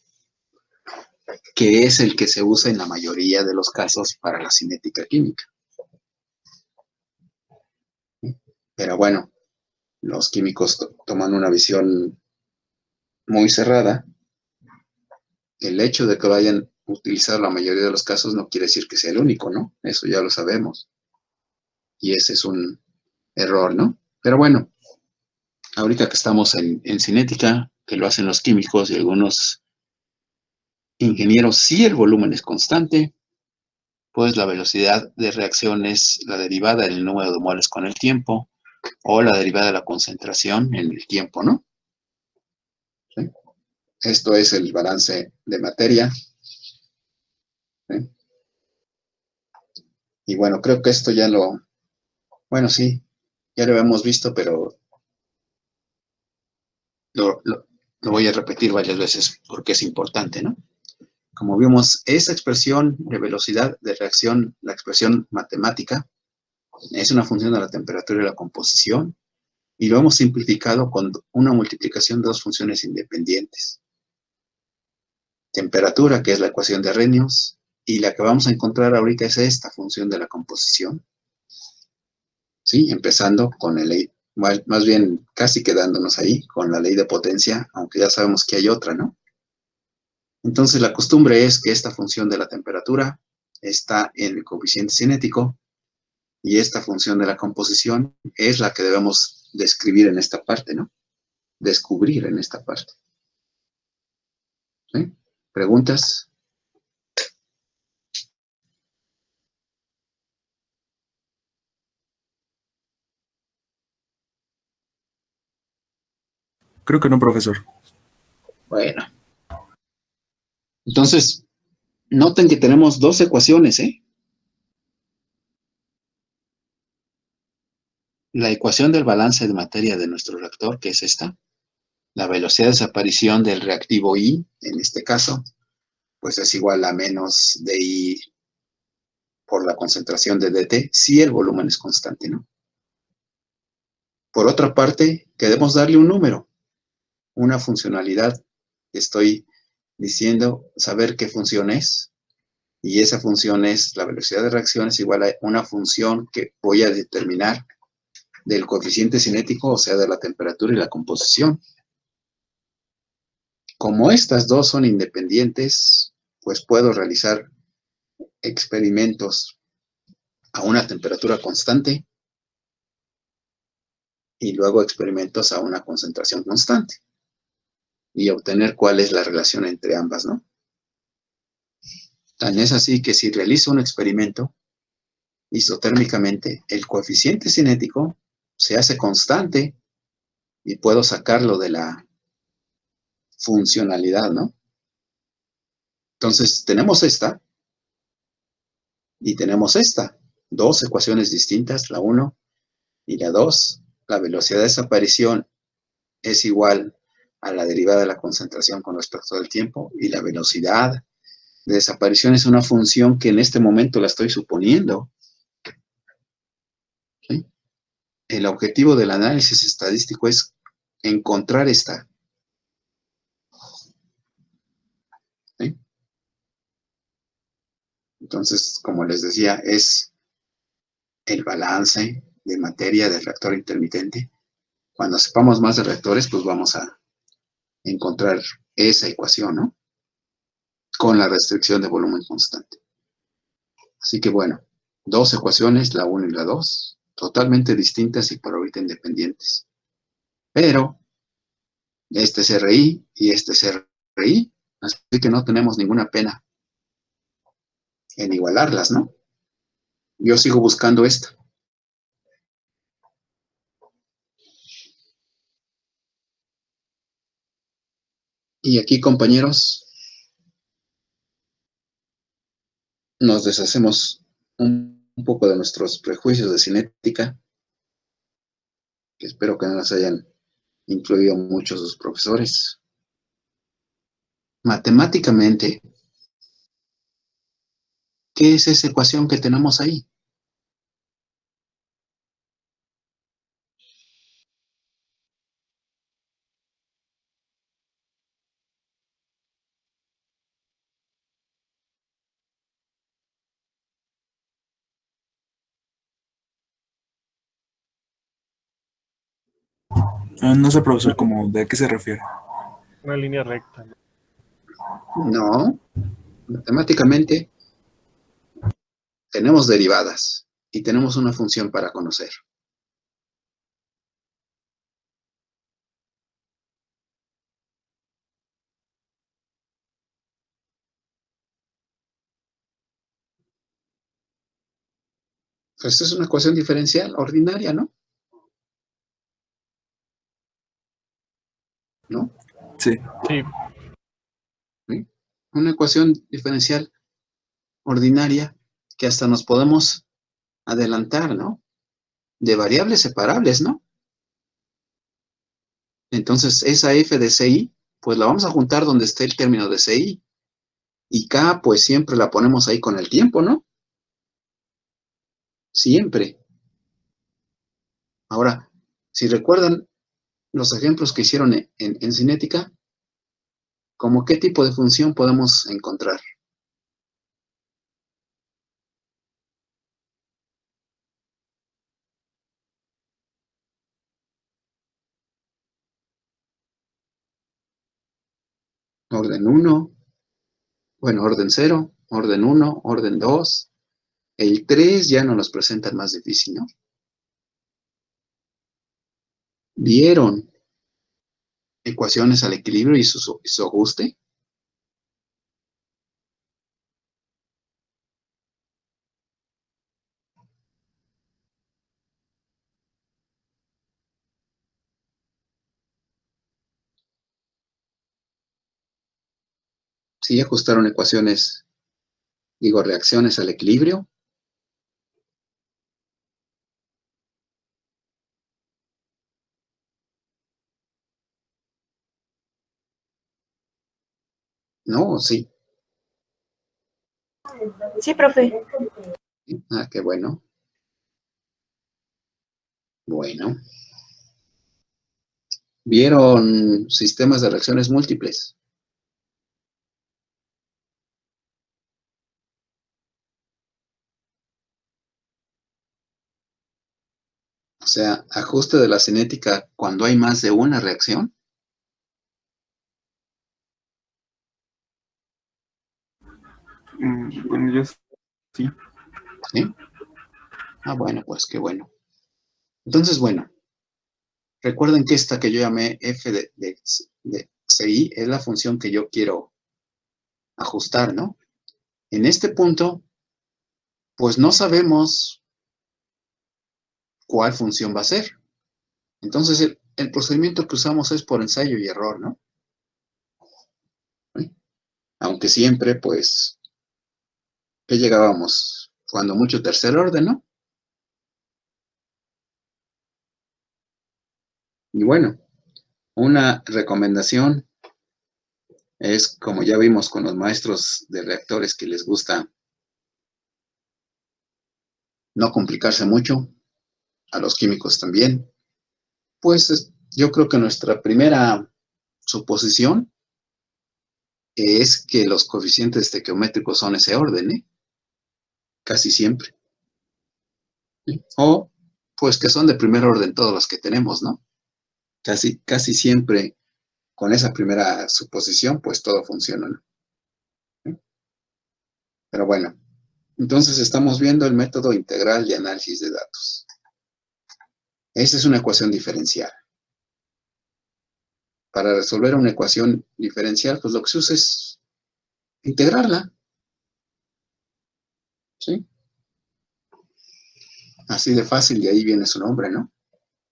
que es el que se usa en la mayoría de los casos para la cinética química. Pero bueno, los químicos toman una visión muy cerrada. El hecho de que lo hayan utilizado la mayoría de los casos no quiere decir que sea el único, ¿no? Eso ya lo sabemos. Y ese es un error, ¿no? Pero bueno, ahorita que estamos en cinética, que lo hacen los químicos y algunos ingenieros, si el volumen es constante, pues la velocidad de reacción es la derivada del número de moles con el tiempo, o la derivada de la concentración en el tiempo, ¿no? ¿Sí? Esto es el balance de materia. ¿Sí? Y bueno, creo que esto ya bueno, sí, ya lo hemos visto, pero lo voy a repetir varias veces porque es importante, ¿no? Como vimos, esa expresión de velocidad de reacción, la expresión matemática, es una función de la temperatura y la composición, y lo hemos simplificado con una multiplicación de dos funciones independientes. Temperatura, que es la ecuación de Arrhenius, y la que vamos a encontrar ahorita es esta función de la composición. ¿Sí? Empezando con el ley, más bien casi quedándonos ahí, con la ley de potencia, aunque ya sabemos que hay otra, ¿no? Entonces la costumbre es que esta función de la temperatura está en el coeficiente cinético, y esta función de la composición es la que debemos describir en esta parte, ¿no? Descubrir en esta parte. ¿Sí? ¿Preguntas? Creo que no, profesor. Bueno. Entonces, noten que tenemos dos ecuaciones, ¿eh? La ecuación del balance de materia de nuestro reactor, que es esta. La velocidad de desaparición del reactivo I, en este caso, pues es igual a menos dI por la concentración de dt, si el volumen es constante, ¿no? Por otra parte, queremos darle un número, una funcionalidad. Estoy diciendo saber qué función es, y esa función es la velocidad de reacción es igual a una función que voy a determinar del coeficiente cinético, o sea, de la temperatura y la composición. Como estas dos son independientes, pues puedo realizar experimentos a una temperatura constante y luego experimentos a una concentración constante y obtener cuál es la relación entre ambas, ¿no? Tan es así que si realizo un experimento isotérmicamente, el coeficiente cinético se hace constante y puedo sacarlo de la funcionalidad, ¿no? Entonces, tenemos esta y tenemos esta. Dos ecuaciones distintas, la 1 y la 2. La velocidad de desaparición es igual a la derivada de la concentración con respecto al tiempo y la velocidad de desaparición es una función que en este momento la estoy suponiendo. ¿Sí? El objetivo del análisis estadístico es encontrar esta. ¿Sí? Entonces, como les decía, es el balance de materia del reactor intermitente. Cuando sepamos más de reactores, pues vamos a encontrar esa ecuación, ¿no? Con la restricción de volumen constante. Así que bueno, dos ecuaciones, la 1 y la 2, totalmente distintas y por ahorita independientes. Pero este es RI y este es RI, así que no tenemos ninguna pena en igualarlas, ¿no? Yo sigo buscando esta. Y aquí, compañeros, nos deshacemos un poco de nuestros prejuicios de cinética, que espero que no nos hayan incluido muchos sus profesores. Matemáticamente, ¿qué es esa ecuación que tenemos ahí? No sé, profesor, ¿cómo de qué se refiere? Una línea recta, ¿no? No, matemáticamente tenemos derivadas y tenemos una función para conocer. Pues esto es una ecuación diferencial ordinaria, ¿no? ¿No? Sí. Sí, ¿Sí? Una ecuación diferencial ordinaria que hasta nos podemos adelantar, ¿no? De variables separables, ¿no? Entonces, esa f de ci, pues la vamos a juntar donde esté el término de ci. Y k, pues siempre la ponemos ahí con el tiempo, ¿no? Siempre. Ahora, si recuerdan los ejemplos que hicieron en cinética, ¿cómo qué tipo de función podemos encontrar? Orden 1, bueno, orden 0, orden 1, orden 2. El 3 ya nos los presentan más difícil, ¿no? ¿Vieron ecuaciones al equilibrio y su ajuste? ¿Sí ajustaron ecuaciones, digo, reacciones al equilibrio? No, sí. Sí, profe. Ah, qué bueno. Bueno. ¿Vieron sistemas de reacciones múltiples? O sea, ajuste de la cinética cuando hay más de una reacción. Bueno, yo sí. ¿Sí? Ah, bueno, pues qué bueno. Entonces, bueno, recuerden que esta que yo llamé f de CI es la función que yo quiero ajustar, ¿no? En este punto, pues no sabemos cuál función va a ser. Entonces, el procedimiento que usamos es por ensayo y error, ¿no? ¿Sí? Aunque siempre, pues, ¿qué llegábamos? Cuando mucho tercer orden, ¿no? Y bueno, una recomendación es, como ya vimos con los maestros de reactores que les gusta no complicarse mucho, a los químicos también, pues yo creo que nuestra primera suposición es que los coeficientes estequiométricos son ese orden, ¿eh? Casi siempre. ¿Sí? O, pues que son de primer orden todos los que tenemos, ¿no? Casi siempre con esa primera suposición, pues todo funciona, ¿no? ¿Sí? Pero bueno, entonces estamos viendo el método integral de análisis de datos. Esta es una ecuación diferencial. Para resolver una ecuación diferencial, pues lo que se usa es integrarla, ¿sí? Así de fácil, de ahí viene su nombre, ¿no?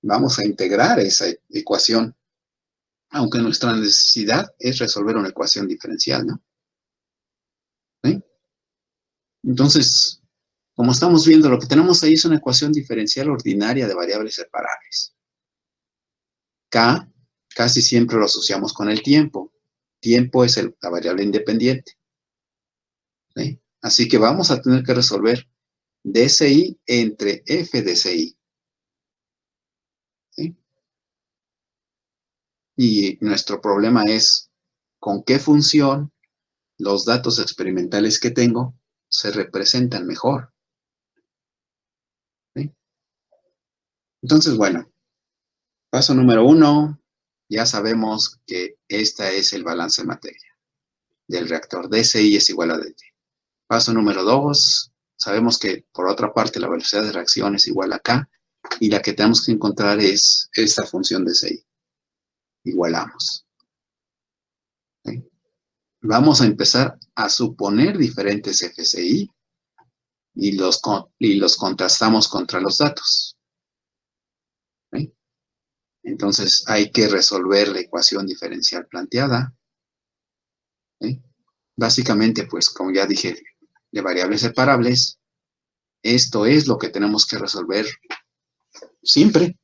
Vamos a integrar esa ecuación, aunque nuestra necesidad es resolver una ecuación diferencial, ¿no? ¿Sí? Entonces, como estamos viendo, lo que tenemos ahí es una ecuación diferencial ordinaria de variables separables. K casi siempre lo asociamos con el tiempo. Tiempo es la variable independiente. ¿Sí? Así que vamos a tener que resolver DCI entre F de CI. ¿Sí? Y nuestro problema es con qué función los datos experimentales que tengo se representan mejor. ¿Sí? Entonces, bueno, paso número 1, ya sabemos que esta es el balance de materia del reactor. DCI es igual a DT. Paso número 2, sabemos que por otra parte la velocidad de reacción es igual a K y la que tenemos que encontrar es esta función DCI. Igualamos. ¿Sí? Vamos a empezar a suponer diferentes FCI y los contrastamos contra los datos. ¿Sí? Entonces hay que resolver la ecuación diferencial planteada. ¿Sí? Básicamente, pues como ya dije, de variables separables, esto es lo que tenemos que resolver siempre.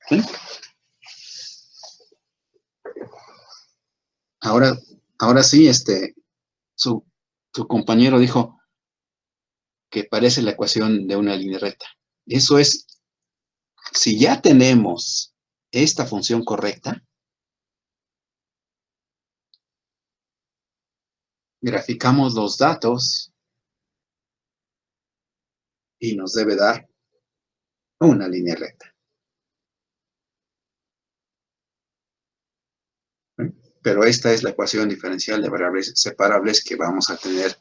¿Sí? Ahora sí, su compañero dijo que parece la ecuación de una línea recta. Eso es, si ya tenemos esta función correcta, graficamos los datos y nos debe dar una línea recta. ¿Sí? Pero esta es la ecuación diferencial de variables separables que vamos a tener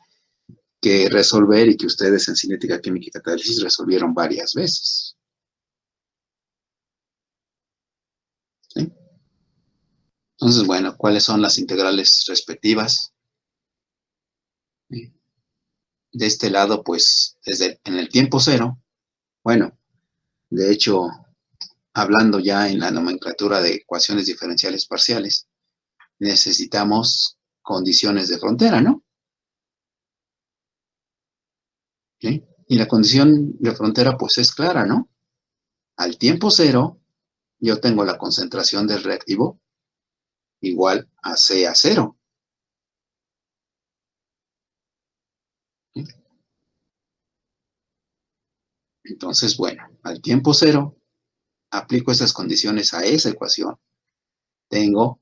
que resolver y que ustedes en cinética, química y catálisis resolvieron varias veces. ¿Sí? Entonces, bueno, ¿cuáles son las integrales respectivas? ¿Sí? De este lado, pues, en el tiempo cero, bueno, de hecho, hablando ya en la nomenclatura de ecuaciones diferenciales parciales, necesitamos condiciones de frontera, ¿no? ¿Sí? Y la condición de frontera, pues, es clara, ¿no? Al tiempo cero, yo tengo la concentración del reactivo igual a C a cero. ¿Sí? Entonces, bueno, al tiempo cero, aplico esas condiciones a esa ecuación. Tengo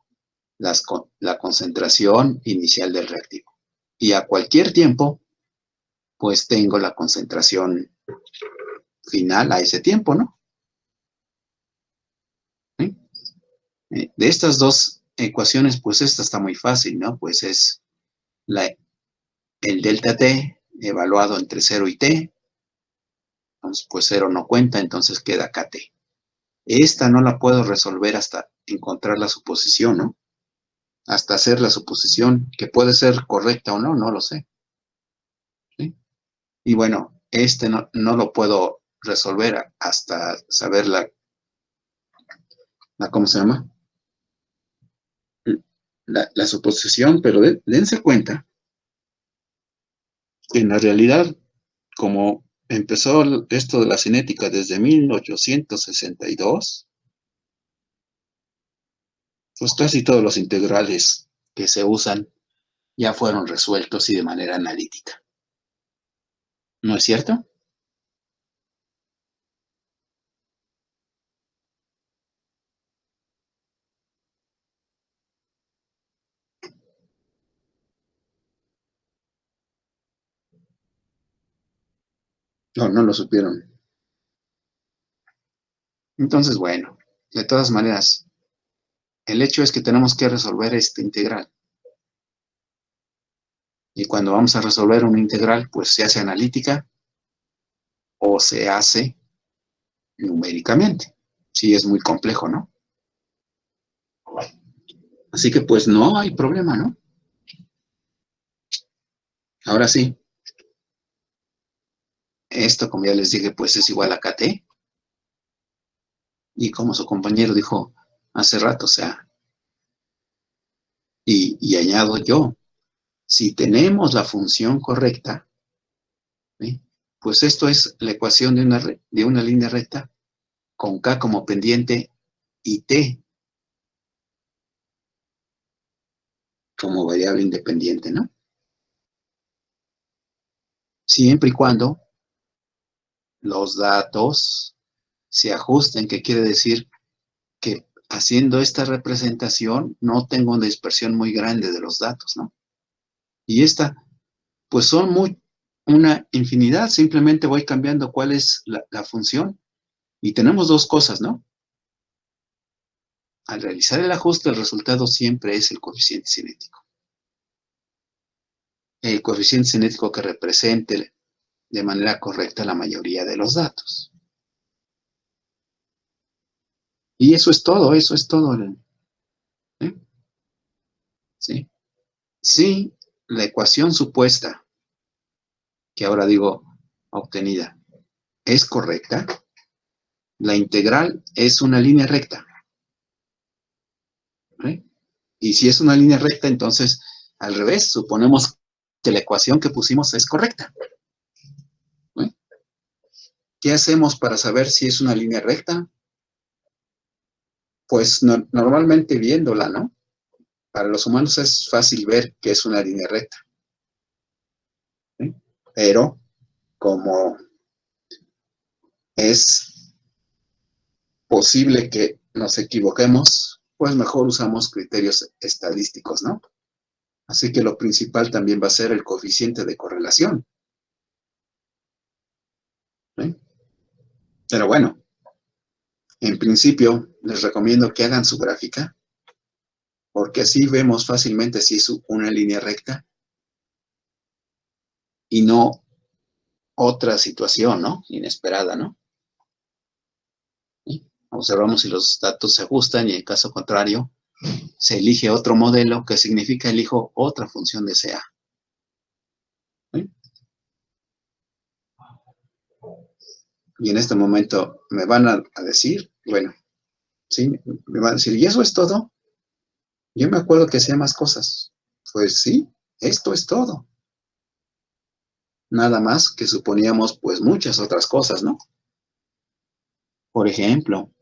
la concentración inicial del reactivo. Y a cualquier tiempo, pues tengo la concentración final a ese tiempo, ¿no? ¿Sí? De estas dos ecuaciones, pues esta está muy fácil, ¿no? Pues es el delta t evaluado entre 0 y t. Entonces, pues 0 no cuenta, entonces queda kt. Esta no la puedo resolver hasta encontrar la suposición, ¿no? Hasta hacer la suposición, que puede ser correcta o no, no lo sé. ¿Sí? Y bueno, este no lo puedo resolver hasta saber ¿cómo se llama? La suposición, pero dense cuenta que en la realidad, como empezó esto de la cinética desde 1862, pues casi todos los integrales que se usan ya fueron resueltos y de manera analítica. ¿No es cierto? No, no lo supieron. Entonces, bueno, de todas maneras, el hecho es que tenemos que resolver este integral. Y cuando vamos a resolver un integral, pues se hace analítica o se hace numéricamente. Sí, es muy complejo, ¿no? Así que pues no hay problema, ¿no? Ahora sí, esto, como ya les dije, pues es igual a kt. Y como su compañero dijo hace rato, o sea, y añado yo, si tenemos la función correcta, ¿sí? Pues esto es la ecuación de una línea recta con k como pendiente y t como variable independiente, ¿no? Siempre y cuando los datos se ajusten, que quiere decir que haciendo esta representación no tengo una dispersión muy grande de los datos, ¿no? Y esta, pues son una infinidad, simplemente voy cambiando cuál es la función. Y tenemos dos cosas, ¿no? Al realizar el ajuste, el resultado siempre es el coeficiente cinético. El coeficiente cinético que represente de manera correcta la mayoría de los datos. Y eso es todo, eso es todo. ¿Eh? ¿Sí? Si la ecuación supuesta, que ahora digo obtenida, es correcta, la integral es una línea recta. ¿Eh? Y si es una línea recta, entonces, al revés, suponemos que la ecuación que pusimos es correcta. ¿Eh? ¿Qué hacemos para saber si es una línea recta? Pues normalmente viéndola, ¿no? Para los humanos es fácil ver que es una línea recta. ¿Sí? Pero, como es posible que nos equivoquemos, pues mejor usamos criterios estadísticos, ¿no? Así que lo principal también va a ser el coeficiente de correlación. ¿Sí? Pero bueno, en principio les recomiendo que hagan su gráfica, porque así vemos fácilmente si es una línea recta y no otra situación, ¿no? Inesperada, ¿no? ¿Sí? Observamos si los datos se ajustan y en caso contrario, se elige otro modelo que significa elijo otra función de CA. ¿Sí? Y en este momento me van a decir, bueno, ¿sí? Me van a decir, ¿y eso es todo? Yo me acuerdo que hacía más cosas. Pues sí, esto es todo. Nada más que suponíamos pues muchas otras cosas, ¿no? Por ejemplo,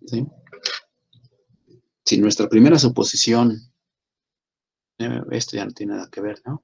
¿sí? Si nuestra primera suposición, esto ya no tiene nada que ver, ¿no?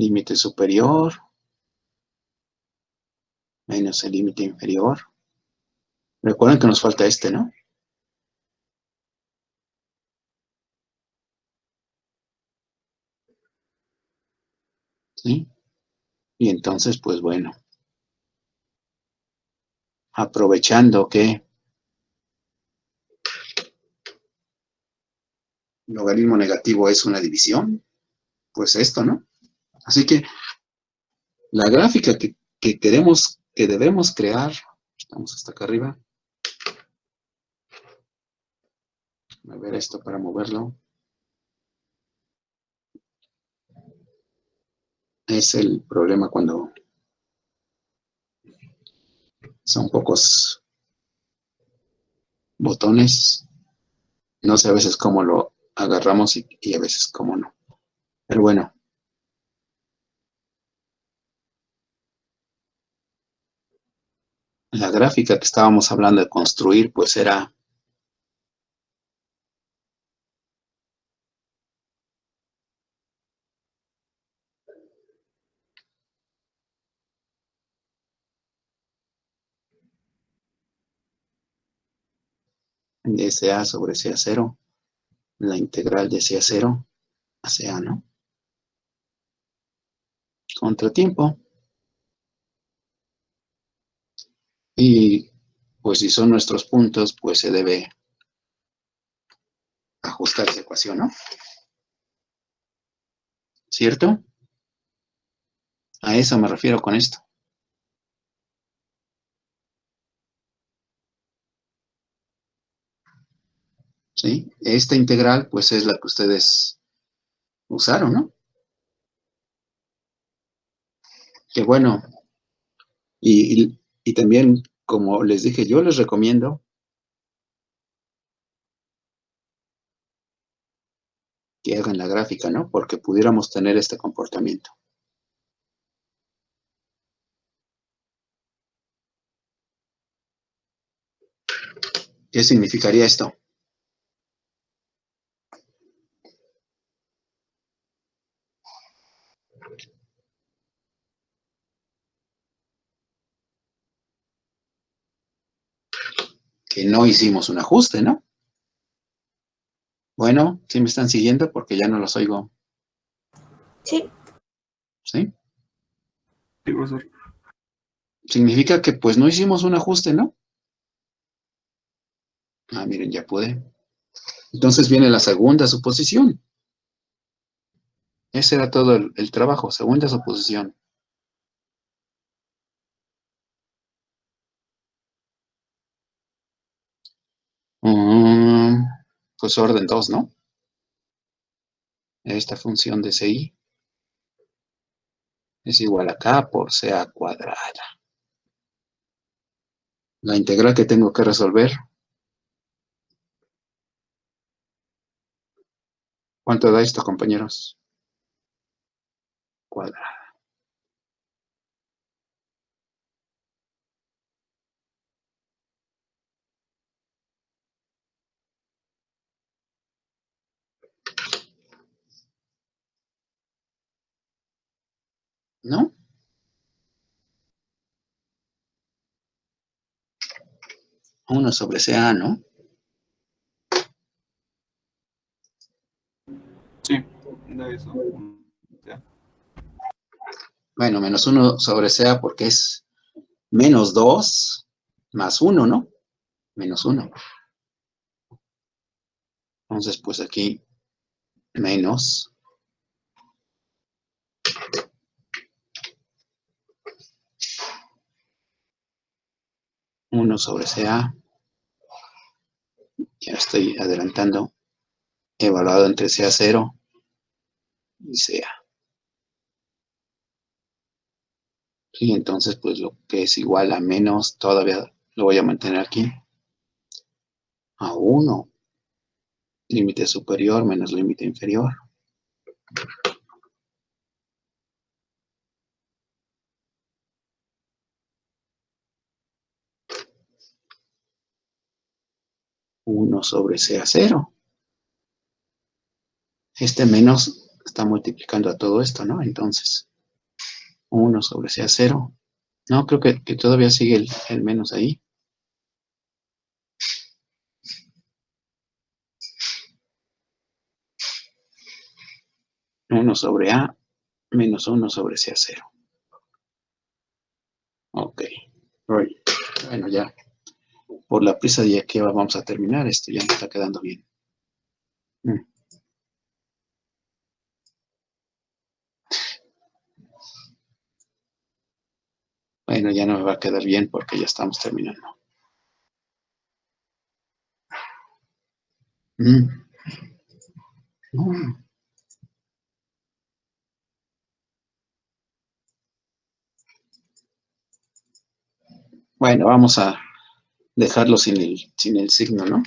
límite superior menos el límite inferior. Recuerden que nos falta este, ¿no? ¿Sí? Y entonces, pues bueno, aprovechando que el logaritmo negativo es una división, pues esto, ¿no? Así que la gráfica que queremos, que debemos crear, estamos hasta acá arriba. A ver esto para moverlo. Es el problema cuando son pocos botones. No sé a veces cómo lo agarramos y a veces cómo no. Pero bueno. La gráfica que estábamos hablando de construir, pues era de SA sobre CA0, la integral de CA0 a CA, ¿no? Contratiempo. Y pues si son nuestros puntos, pues se debe ajustar esa ecuación, ¿no? ¿Cierto? A eso me refiero con esto. ¿Sí? Esta integral, pues es la que ustedes usaron, ¿no? Que bueno, y también, como les dije, yo les recomiendo que hagan la gráfica, ¿no? Porque pudiéramos tener este comportamiento. ¿Qué significaría esto? Que no hicimos un ajuste, ¿no? Bueno, ¿sí me están siguiendo? Porque ya no los oigo. Sí, ¿Sí? Sí, profesor. Significa que pues no hicimos un ajuste, ¿no? Ah, miren, ya pude. Entonces viene la segunda suposición. Ese era todo el trabajo, segunda suposición. Mm, pues orden 2, ¿no? Esta función de CI es igual a K por CA cuadrada. La integral que tengo que resolver. ¿Cuánto da esto, compañeros? Cuadrada. ¿No? Uno sobre CA, ¿no? Sí, da eso. Ya. Bueno, menos 1 sobre CA porque es menos 2 más 1, ¿no? Menos 1. Entonces, pues aquí menos 1 sobre CA. Ya estoy adelantando. Evaluado entre CA0 y CA. Y entonces, pues lo que es igual a menos, todavía lo voy a mantener aquí. A 1. Límite superior menos límite inferior. Uno sobre CA0. Este menos está multiplicando a todo esto, ¿no? Entonces, 1 sobre C a 0. No, creo que todavía sigue el menos ahí. Uno sobre A menos 1 sobre C a 0. Ok. Right. Bueno, ya. Por la prisa de que vamos a terminar, esto ya me está quedando bien. Bueno, ya no me va a quedar bien porque ya estamos terminando. Mm. Bueno, vamos a dejarlo sin el signo, ¿no?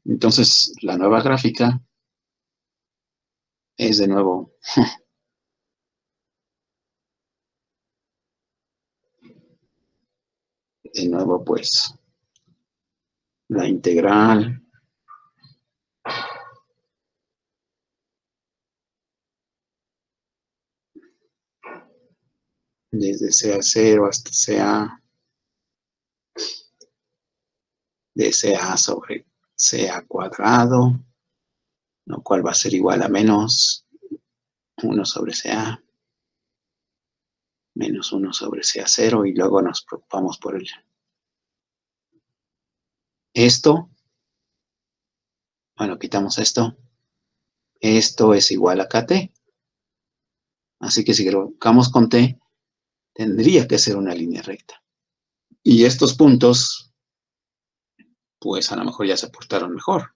Entonces, la nueva gráfica es de nuevo pues la integral desde C a 0 hasta CA de CA sobre CA cuadrado, lo cual va a ser igual a menos 1 sobre CA menos 1 sobre CA 0 y luego nos preocupamos por esto. Bueno, quitamos esto. Esto es igual a KT. Así que si colocamos con T, tendría que ser una línea recta. Y estos puntos, pues a lo mejor ya se portaron mejor.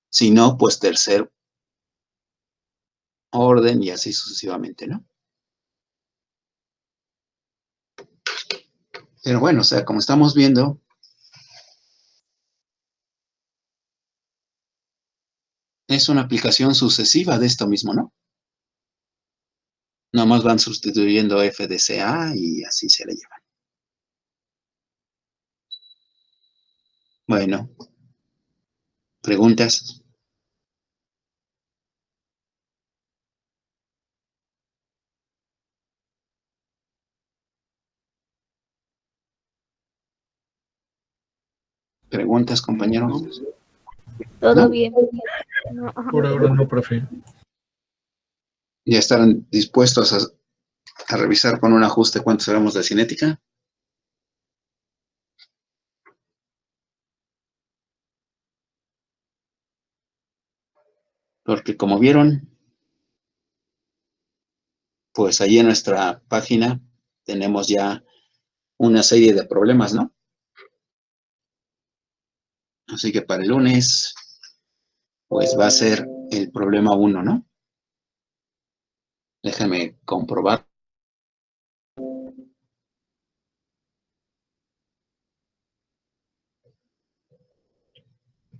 Si no, pues tercer orden y así sucesivamente, ¿no? Pero bueno, o sea, como estamos viendo, es una aplicación sucesiva de esto mismo, ¿no? Nomás van sustituyendo f de CA y así se le llevan. Bueno, ¿preguntas? ¿Preguntas, compañeros? Todo ¿No? bien. No, ajá. Por ahora no, profe. ¿Ya estarán dispuestos a revisar con un ajuste cuánto sabemos de cinética? Porque como vieron, pues ahí en nuestra página tenemos ya una serie de problemas, ¿no? Así que para el lunes, pues va a ser el problema 1, ¿no? Déjame comprobar.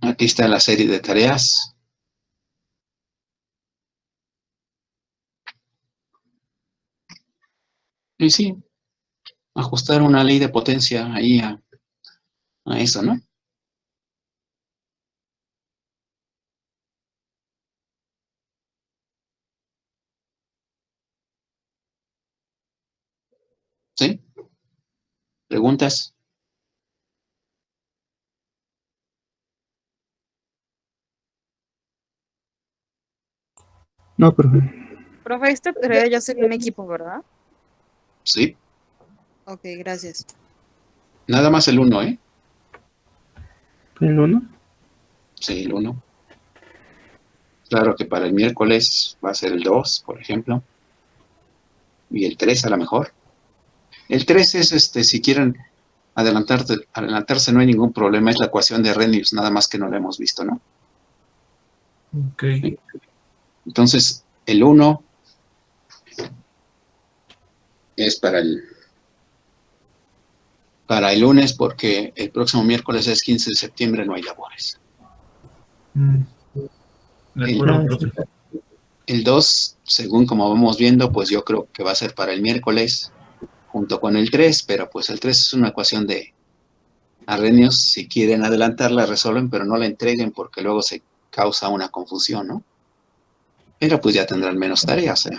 Aquí está la serie de tareas. Y sí, ajustar una ley de potencia ahí a eso, ¿no? ¿Sí? ¿Preguntas? No, profe. Profe, esta tarea ya sería en equipo, ¿verdad? Sí. Ok, gracias. Nada más el 1, ¿eh? ¿El 1? Sí, el 1. Claro que para el miércoles va a ser el 2, por ejemplo. Y el 3 a lo mejor. El 3 es, si quieren adelantarse no hay ningún problema. Es la ecuación de Arrhenius, nada más que no la hemos visto, ¿no? Ok. Entonces, el 1 es para el lunes porque el próximo miércoles es 15 de septiembre, no hay labores. De acuerdo, profe. El 2, según como vamos viendo, pues yo creo que va a ser para el miércoles junto con el 3, pero pues el 3 es una ecuación de Arrhenius. Si quieren adelantarla, resuelven, pero no la entreguen porque luego se causa una confusión, ¿no? Pero pues ya tendrán menos tareas, ¿eh?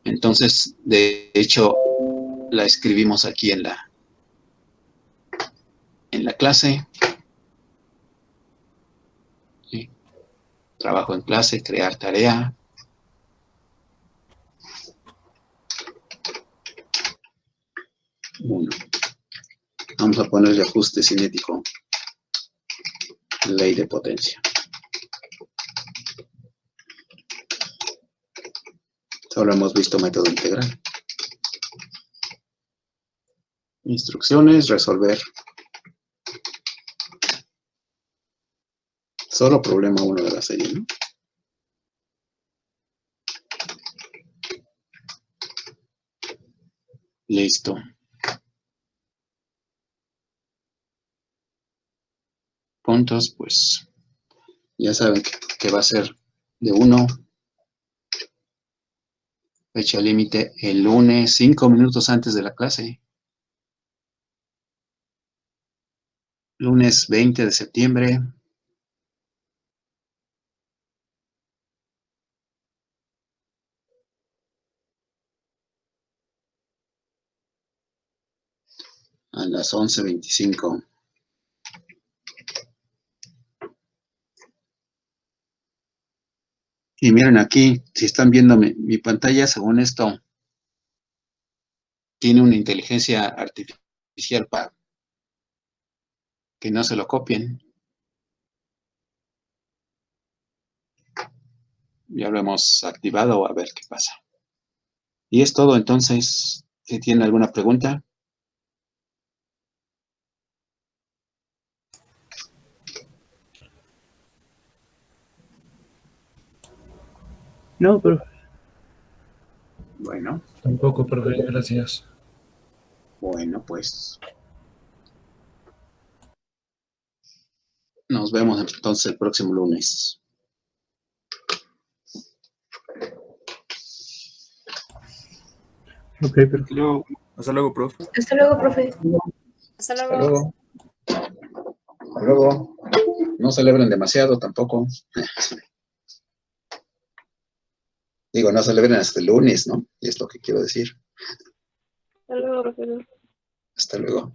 Entonces, de hecho, la escribimos aquí en la clase. ¿Sí? Trabajo en clase, crear tarea. Uno. Vamos a ponerle ajuste cinético. Ley de potencia. Solo hemos visto método integral. Instrucciones, resolver. Solo problema 1 de la serie, ¿no? Listo. Puntos, pues ya saben que va a ser de 1. Fecha límite el lunes, 5 minutos antes de la clase. Lunes 20 de septiembre. A las 11:25. Y miren aquí, si están viendo mi pantalla, según esto, tiene una inteligencia artificial para que no se lo copien. Ya lo hemos activado, a ver qué pasa. Y es todo, entonces, si tienen alguna pregunta. No, pero Bueno, Tampoco, profe, gracias. bueno, pues nos vemos entonces el próximo lunes. Ok, pero Hasta luego. hasta luego, profe. Hasta luego, profe. Hasta Hasta luego. luego. Hasta luego. No celebren demasiado tampoco. Digo, no celebren hasta el lunes, ¿no? Y es lo que quiero decir. Hasta luego, profesor. Hasta luego.